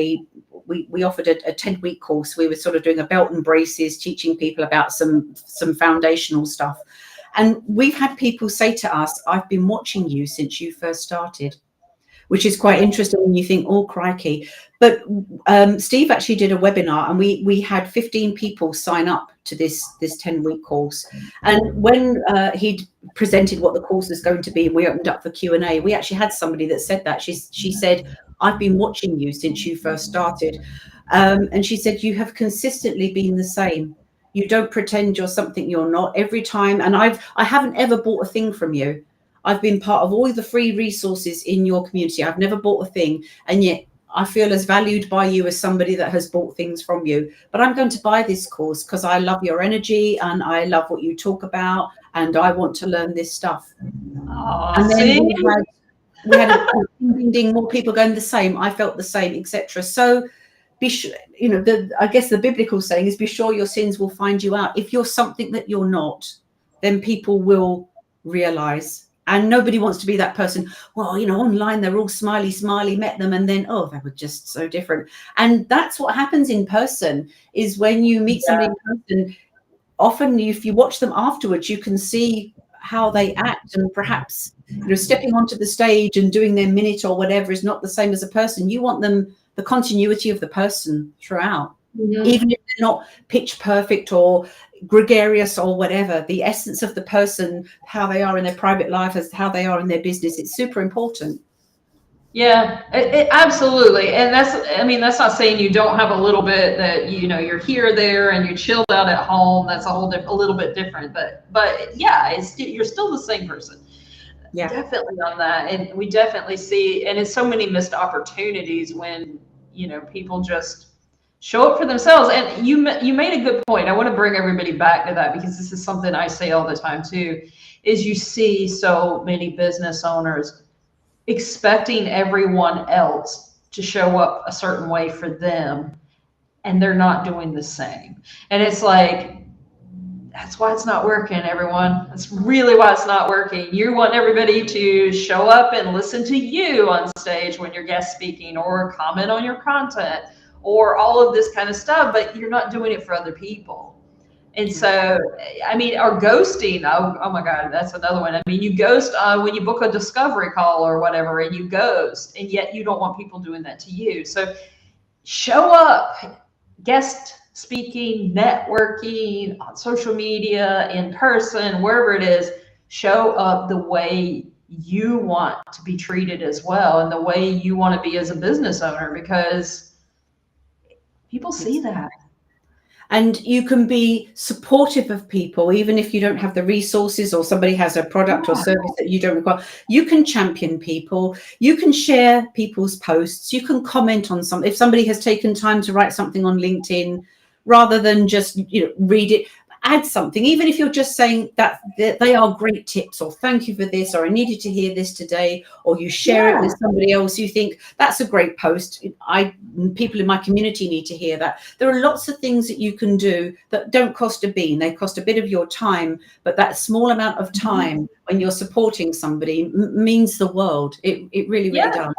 we offered a 10-week course. We were sort of doing a belt and braces, teaching people about some foundational stuff, and we've had people say to us, "I've been watching you since you first started." Which is quite interesting when you think, oh, crikey. But Steve actually did a webinar, and we had 15 people sign up to this 10-week course. And when he'd presented what the course is going to be, we opened up for Q&A. We actually had somebody that said that. She said, I've been watching you since you first started. And she said, you have consistently been the same. You don't pretend you're something you're not every time. And I haven't ever bought a thing from you. I've been part of all the free resources in your community. I've never bought a thing, and yet I feel as valued by you as somebody that has bought things from you. But I'm going to buy this course because I love your energy and I love what you talk about, and I want to learn this stuff. And then we had a ding, more people going the same. I felt the same, etc. So be sure, I guess the biblical saying is, be sure your sins will find you out. If you're something that you're not, then people will realize. And nobody wants to be that person. Well, you know, online they're all smiley, smiley, met them, and then, oh, they were just so different. And that's what happens in person, is when you meet somebody in person, often if you watch them afterwards, you can see how they act, and perhaps, you know, stepping onto the stage and doing their minute or whatever is not the same as a person. You want them, the continuity of the person throughout, even if they're not pitch perfect or gregarious or whatever. The essence of the person, how they are in their private life, as how they are in their business, it's super important. Yeah, absolutely. And that's, I mean, that's not saying you don't have a little bit that, you know, you're here, there, and you're chilled out at home. That's a little bit different, but yeah, you're still the same person. Yeah, definitely on that. And we definitely see, and it's so many missed opportunities when, you know, people just show up for themselves. And you made a good point. I want to bring everybody back to that, because this is something I say all the time too, is you see so many business owners expecting everyone else to show up a certain way for them, and they're not doing the same. And it's like, that's why it's not working, everyone. That's really why it's not working. You want everybody to show up and listen to you on stage when you're guest speaking, or comment on your content, or all of this kind of stuff, but you're not doing it for other people. And so, I mean, or ghosting. Oh my God, that's another one. I mean, you ghost when you book a discovery call or whatever, and you ghost, and yet you don't want people doing that to you. So show up, guest speaking, networking, on social media, in person, wherever it is. Show up the way you want to be treated as well, and the way you want to be as a business owner, because people see that. And you can be supportive of people, even if you don't have the resources, or somebody has a product or service that you don't require. You can champion people. You can share people's posts. You can comment on something. If somebody has taken time to write something on LinkedIn, rather than just, you know, read it, add something. Even if you're just saying that they are great tips, or thank you for this, or I needed to hear this today, or you share it with somebody else, you think that's a great post. People in my community need to hear that. There are lots of things that you can do that don't cost a bean. They cost a bit of your time, but that small amount of time when you're supporting somebody means the world. It really, really does.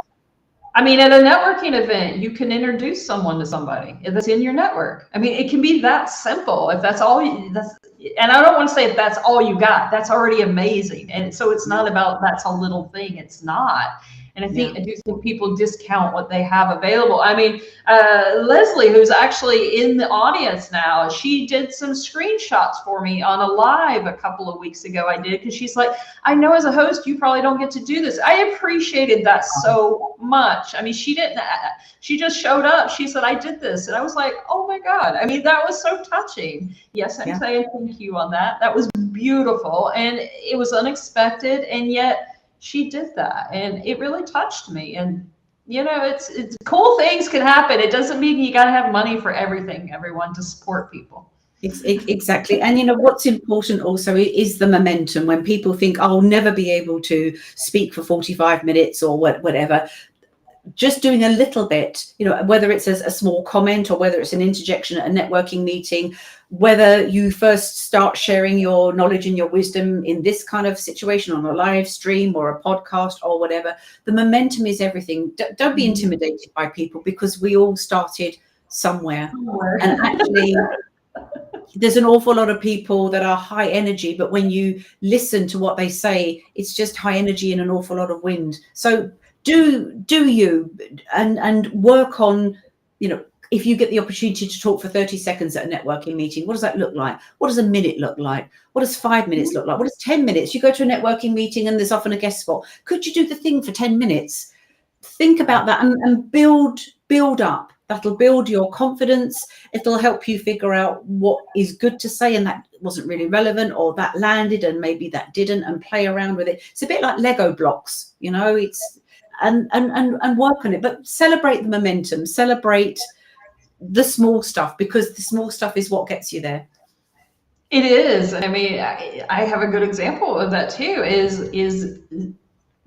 I mean, at a networking event, you can introduce someone to somebody that's in your network. I mean, it can be that simple. If that's all, and I don't want to say if that's all you got, that's already amazing. And so it's not about that's a little thing. It's not. And I do think people discount what they have available. I mean, Leslie, who's actually in the audience now, she did some screenshots for me on a live a couple of weeks ago. I did, because she's like, I know as a host, you probably don't get to do this. I appreciated that so much. I mean, she just showed up. She said, I did this. And I was like, oh my God. I mean, that was so touching. Yes, I'm saying thank you on that. That was beautiful. And it was unexpected. And yet, she did that, and it really touched me. And you know, it's cool things can happen. It doesn't mean you got to have money for everything, everyone, to support people. Exactly. And you know what's important also is the momentum. When people think, I'll never be able to speak for 45 minutes or whatever, just doing a little bit, you know, whether it's a small comment, or whether it's an interjection at a networking meeting, whether you first start sharing your knowledge and your wisdom in this kind of situation on a live stream or a podcast or whatever, the momentum is everything. Don't be intimidated by people, because we all started somewhere. And actually, there's an awful lot of people that are high energy, but when you listen to what they say, it's just high energy and an awful lot of wind. So do you and work on, you know, if you get the opportunity to talk for 30 seconds at a networking meeting, what does that look like? What does a minute look like? What does 5 minutes look like? What does 10 minutes? You go to a networking meeting and there's often a guest spot. Could you do the thing for 10 minutes? Think about that and build up. That'll build your confidence. It'll help you figure out what is good to say and that wasn't really relevant, or that landed and maybe that didn't, and play around with it. It's a bit like Lego blocks, you know, it's and work on it, but celebrate the momentum, celebrate the small stuff, because the small stuff is what gets you there. It is. I mean, I have a good example of that too, is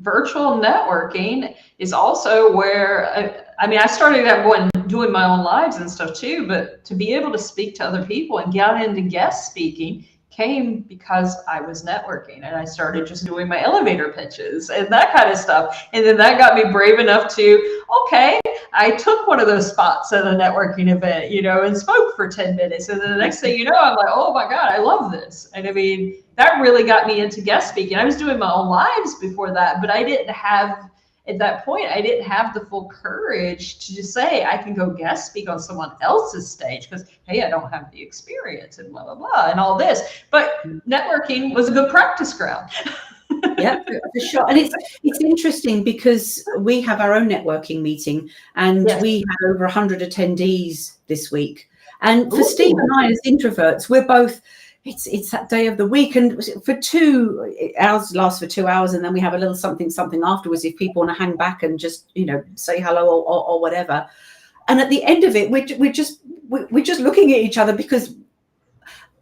virtual networking is also where, I mean, I started out doing my own lives and stuff too, but to be able to speak to other people and get into guest speaking, came because I was networking, and I started just doing my elevator pitches and that kind of stuff. And then that got me brave enough to, okay, I took one of those spots at a networking event, and spoke for 10 minutes. And then the next thing you know, I'm like, oh my God, I love this. And I mean, that really got me into guest speaking. I was doing my own lives before that, but I didn't have, at that point, I didn't have the full courage to just say I can go guest speak on someone else's stage because, hey, I don't have the experience and blah, blah, blah, and all this. But networking was a good practice ground. Yeah, for sure. And it's interesting because we have our own networking meeting, and we had over 100 attendees this week. And for Steve and I as introverts, we're both, it's that day of the week, and for 2 hours, lasts for 2 hours, and then we have a little something afterwards if people want to hang back and just say hello or whatever. And at the end of it, we're just looking at each other because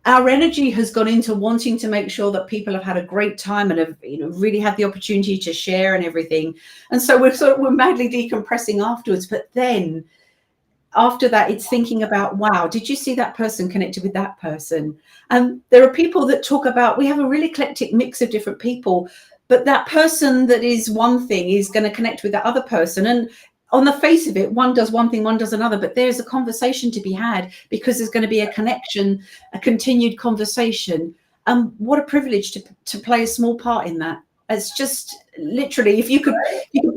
our energy has gone into wanting to make sure that people have had a great time and have really had the opportunity to share and everything. And so we're madly decompressing afterwards. But then after that, it's thinking about, wow, did you see that person connected with that person? And there are people that talk about, we have a really eclectic mix of different people, but that person that is one thing is going to connect with that other person. And on the face of it, one does one thing, one does another, but there's a conversation to be had because there's going to be a connection, a continued conversation. What a privilege to play a small part in that. It's just literally, if you could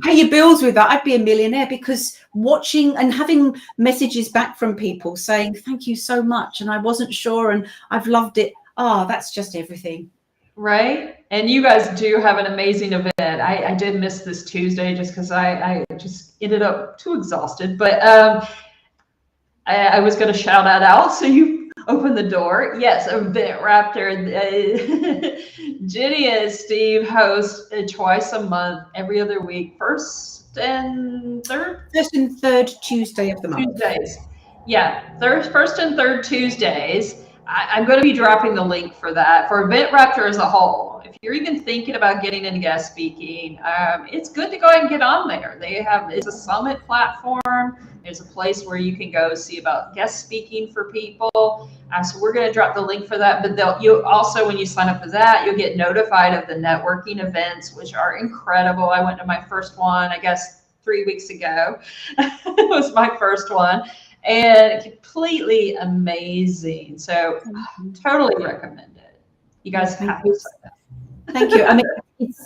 pay your bills with that, I'd be a millionaire, because watching and having messages back from people saying, thank you so much, and I wasn't sure, and I've loved it. That's just everything. Right. And you guys do have an amazing event. I did miss this Tuesday just because I just ended up too exhausted. But I was going to shout that out. So you open the door. Yes, EventRaptor. Jennie and Steve host twice a month, every other week, first and third Tuesday of the month. Tuesdays. Yeah, first and third Tuesdays. I'm going to be dropping the link for that for EventRaptor as a whole. If you're even thinking about getting into guest speaking, it's good to go ahead and get on there. It's a summit platform. There's a place where you can go see about guest speaking for people. So we're going to drop the link for that. But you also, when you sign up for that, you'll get notified of the networking events, which are incredible. I went to my first one, I guess, 3 weeks ago. It was my first one. And completely amazing. So totally recommend it. You guys have to sign up. Thank you. I mean,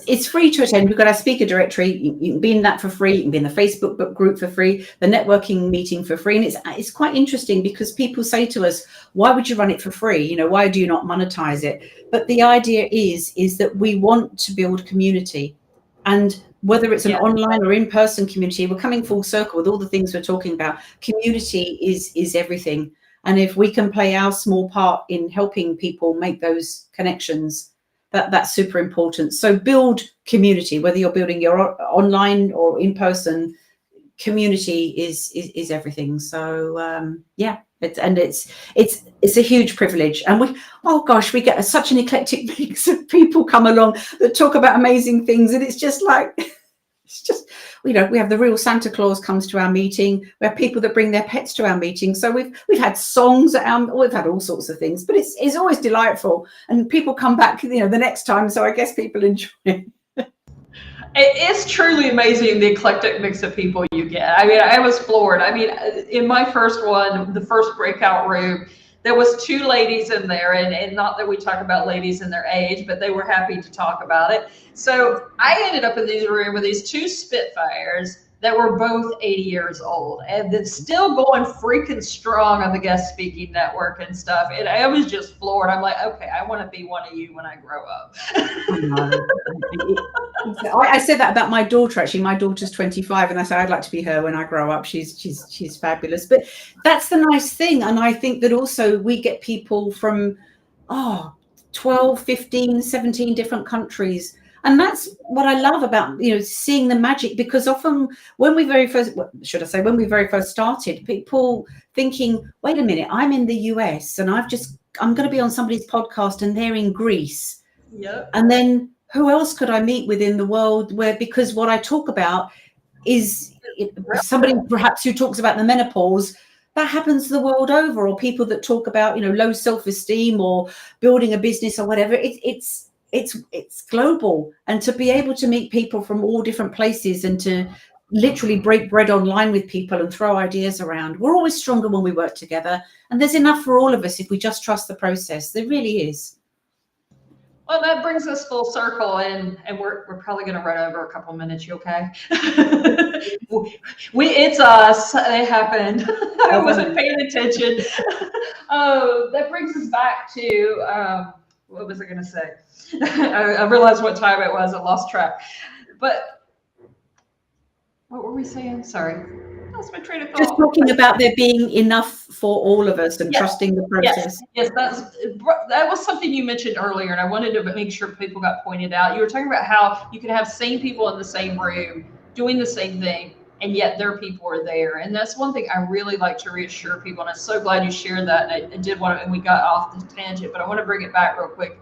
it's free to attend. We've got our speaker directory. You can be in that for free. You can be in the Facebook book group for free, the networking meeting for free. And it's quite interesting because people say to us, why would you run it for free? Why do you not monetize it? But the idea is that we want to build community. And whether it's an online or in-person community, we're coming full circle with all the things we're talking about. Community is everything. And if we can play our small part in helping people make those connections, that's super important. So build community, whether you're building your online or in-person, community is everything. So it's a huge privilege. And we get such an eclectic mix of people come along that talk about amazing things, and it's just like we have the real Santa Claus comes to our meeting. We have people that bring their pets to our meeting. So we've had songs we've had all sorts of things, but it's always delightful, and people come back the next time. So I guess people enjoy it. It is truly amazing, the eclectic mix of people you get. I mean, I was floored. I mean, in my first one, the first breakout room, there was 2 ladies in there, and not that we talk about ladies and their age, but they were happy to talk about it. So I ended up in this room with these 2 Spitfires that were both 80 years old, and then still going freaking strong on the guest speaking network and stuff. And I was just floored. I'm like, okay, I want to be one of you when I grow up. I said that about my daughter. Actually, my daughter's 25, and I said I'd like to be her when I grow up. She's fabulous. But that's the nice thing, and I think that also we get people from 12, 15, 17 different countries. And that's what I love about, seeing the magic, because often when we very first started, people thinking, wait a minute, I'm in the US and I'm going to be on somebody's podcast and they're in Greece. Yep. And then who else could I meet within the world because what I talk about is somebody perhaps who talks about the menopause, That happens the world over. Or people that talk about, low self-esteem or building a business or whatever. It's global. And to be able to meet people from all different places and to literally break bread online with people and throw ideas around, we're always stronger when we work together. And there's enough for all of us if we just trust the process. There really is. Well, that brings us full circle, and we're probably going to run over a couple minutes. You okay? It's us. It happened. I wasn't paying attention. Oh, that brings us back to what was I going to say? I realized what time it was. I lost track. But what were we saying? Sorry. That's my train of thought. Just talking about there being enough for all of us and trusting the process. Yes, that was something you mentioned earlier, and I wanted to make sure people got pointed out. You were talking about how you can have same people in the same room doing the same thing, and yet their people are there. And that's one thing I really like to reassure people, and I'm so glad you shared that. And I did want to, and we got off the tangent, but I want to bring it back real quick.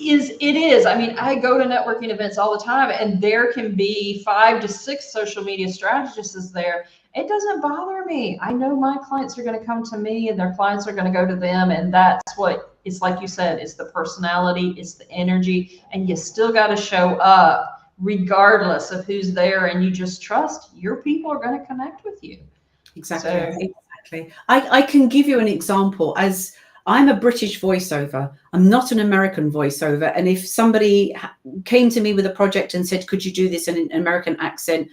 I mean, I go to networking events all the time, and there can be 5 to 6 social media strategists there. It doesn't bother me. I know my clients are going to come to me and their clients are going to go to them. And that's what it's like you said, it's the personality, it's the energy, and you still got to show up regardless of who's there. And you just trust your people are going to connect with you. Exactly. Exactly. I can give you an example. As I'm a British voiceover. I'm not an American voiceover. And if somebody came to me with a project and said, could you do this in an American accent?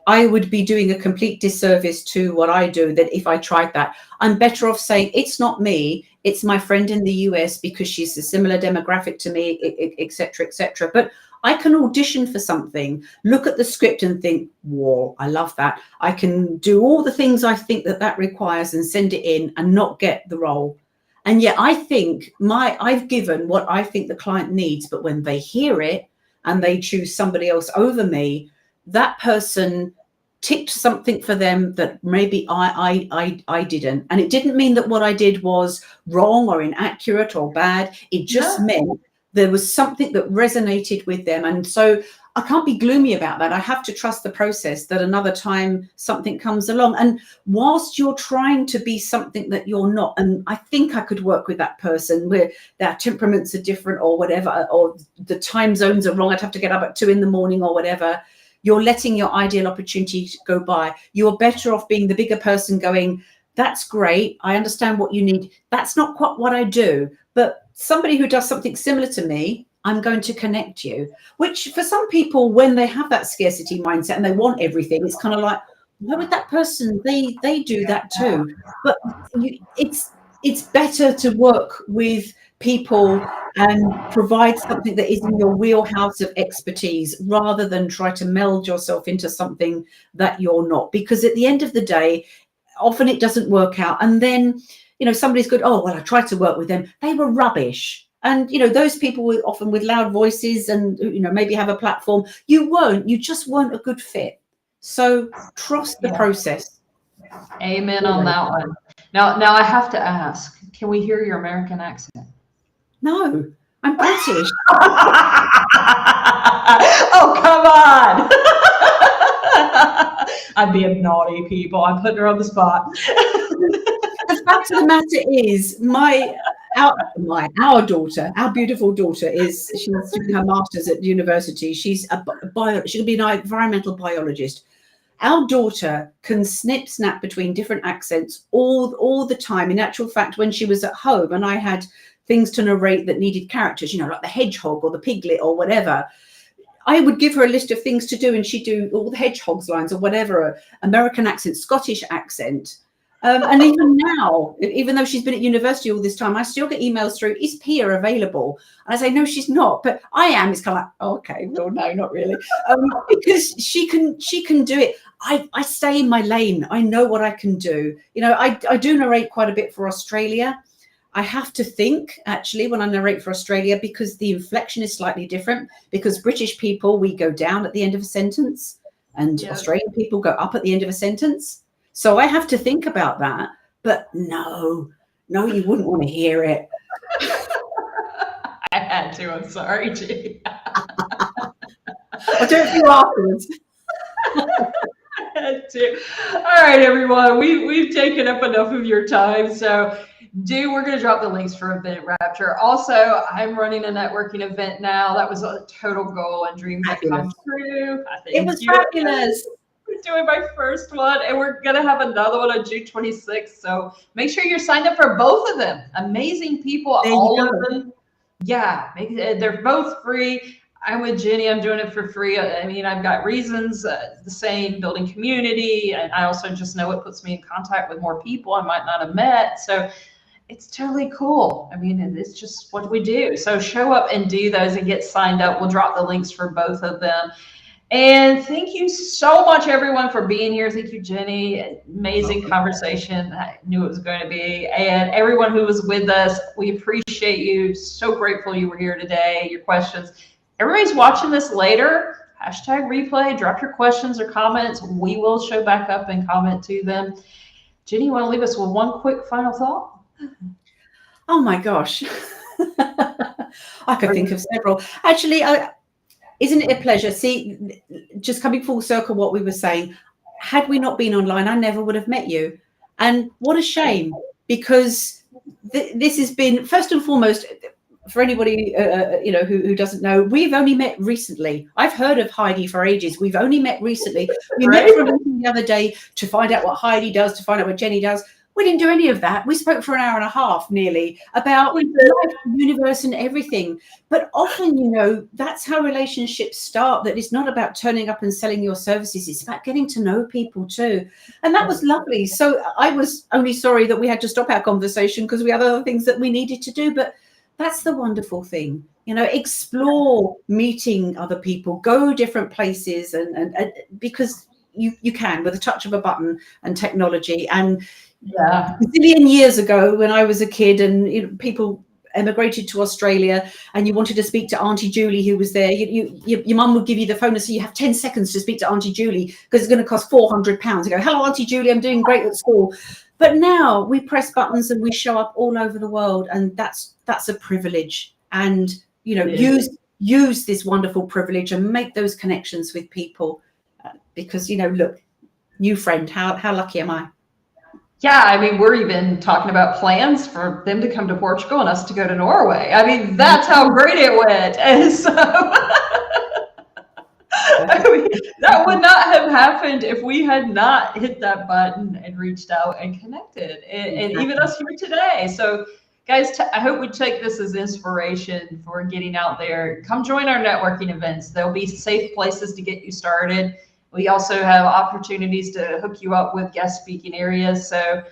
I would be doing a complete disservice to what I do, that if I tried that. I'm better off saying, it's not me, it's my friend in the US because she's a similar demographic to me, etc., etc. But I can audition for something, look at the script and think, whoa, I love that. I can do all the things I think that requires and send it in and not get the role. And yet I think I've given what I think the client needs, but when they hear it and they choose somebody else over me, that person ticked something for them that maybe I didn't. And it didn't mean that what I did was wrong or inaccurate or bad. It just meant there was something that resonated with them. And so I can't be gloomy about that. I have to trust the process that another time something comes along. And whilst you're trying to be something that you're not, and I think I could work with that person where their temperaments are different or whatever, or the time zones are wrong, I'd have to get up at 2 a.m. or whatever. You're letting your ideal opportunity go by. You're better off being the bigger person going, that's great. I understand what you need. That's not quite what I do. But somebody who does something similar to me, I'm going to connect you. Which for some people, when they have that scarcity mindset and they want everything, it's kind of like, why would that person, they do that too. But it's better to work with people and provide something that is in your wheelhouse of expertise rather than try to meld yourself into something that you're not. Because at the end of the day, often it doesn't work out. And then, somebody's good, oh, well, I tried to work with them. They were rubbish. And, those people often with loud voices and, maybe have a platform. You just weren't a good fit. So trust the process. Amen on that one. Now I have to ask, can we hear your American accent? No, I'm British. Oh, come on. I'm being naughty, people. I'm putting her on the spot. The fact of the matter is, our daughter, our beautiful daughter, she's doing her master's at university. She's she'll be an environmental biologist. Our daughter can snap between different accents all the time. In actual fact, when she was at home and I had things to narrate that needed characters, like the hedgehog or the piglet or whatever, I would give her a list of things to do and she'd do all the hedgehog's lines or whatever, American accent, Scottish accent. And even now, even though she's been at university all this time, I still get emails through, is Pia available? And I say, no, she's not, but I am. It's kind of like, oh, okay, well, no, not really. Because she can do it. I stay in my lane. I know what I can do. I do narrate quite a bit for Australia. I have to think, actually, when I narrate for Australia, because the inflection is slightly different, because British people, we go down at the end of a sentence and Australian people go up at the end of a sentence. So I have to think about that. But no, you wouldn't want to hear it. I had to. I'm sorry, Jennie. I'll do it for you afterwards. that too. All right, everyone, we've taken up enough of your time, so we're going to drop the links for EventRaptor. Also, I'm running a networking event now. That was a total goal and dream that come true. I think it was fabulous. I'm doing my first one, and we're going to have another one on June 26th. So make sure you're signed up for both of them. Amazing people, all of them. Yeah, they're both free. I'm with Jennie. I'm doing it for free. I mean, I've got reasons, the same, building community. And I also just know it puts me in contact with more people I might not have met. So it's totally cool. I mean, it's just what we do. So show up and do those and get signed up. We'll drop the links for both of them. And thank you so much, everyone, for being here. Thank you, Jennie. Amazing conversation. I knew it was going to be. And everyone who was with us, we appreciate you. So grateful you were here today. Your questions. Everybody's watching this later. Hashtag replay. Drop your questions or comments. We will show back up and comment to them. Jennie, you want to leave us with one quick final thought? Oh my gosh. I could think of several. Actually, isn't it a pleasure? See, just coming full circle what we were saying, had we not been online, I never would have met you. And what a shame, because this has been, first and foremost, for anybody who doesn't know, we've only met recently. I've heard of Heidi for ages. We've only met recently. We met for a meeting the other day to find out what Heidi does, to find out what Jennie does. We didn't do any of that. We spoke for an hour and a half nearly about life, the universe and everything. But often, that's how relationships start, that it's not about turning up and selling your services. It's about getting to know people too. And that was lovely. So I was only sorry that we had to stop our conversation because we had other things that we needed to do. But that's the wonderful thing, explore meeting other people, go different places, and because you can with a touch of a button and technology. And a zillion years ago when I was a kid and people emigrated to Australia and you wanted to speak to Auntie Julie who was there, your mum would give you the phone and say, you have 10 seconds to speak to Auntie Julie because it's going to cost £400. You go, hello, Auntie Julie, I'm doing great at school. But now we press buttons and we show up all over the world, and that's a privilege. And use this wonderful privilege and make those connections with people, because look, new friend, how lucky am I? Yeah, I mean, we're even talking about plans for them to come to Portugal and us to go to Norway. I mean, that's how great it went. And so that would not have happened if we had not hit that button and reached out and connected, and even us here today. So guys, I hope we take this as inspiration for getting out there. Come join our networking events. There'll be safe places to get you started. We also have opportunities to hook you up with guest speaking areas. So,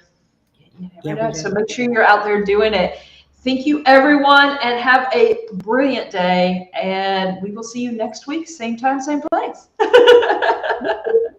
so make sure you're out there doing it. Thank you, everyone, and have a brilliant day. And we will see you next week, same time, same place.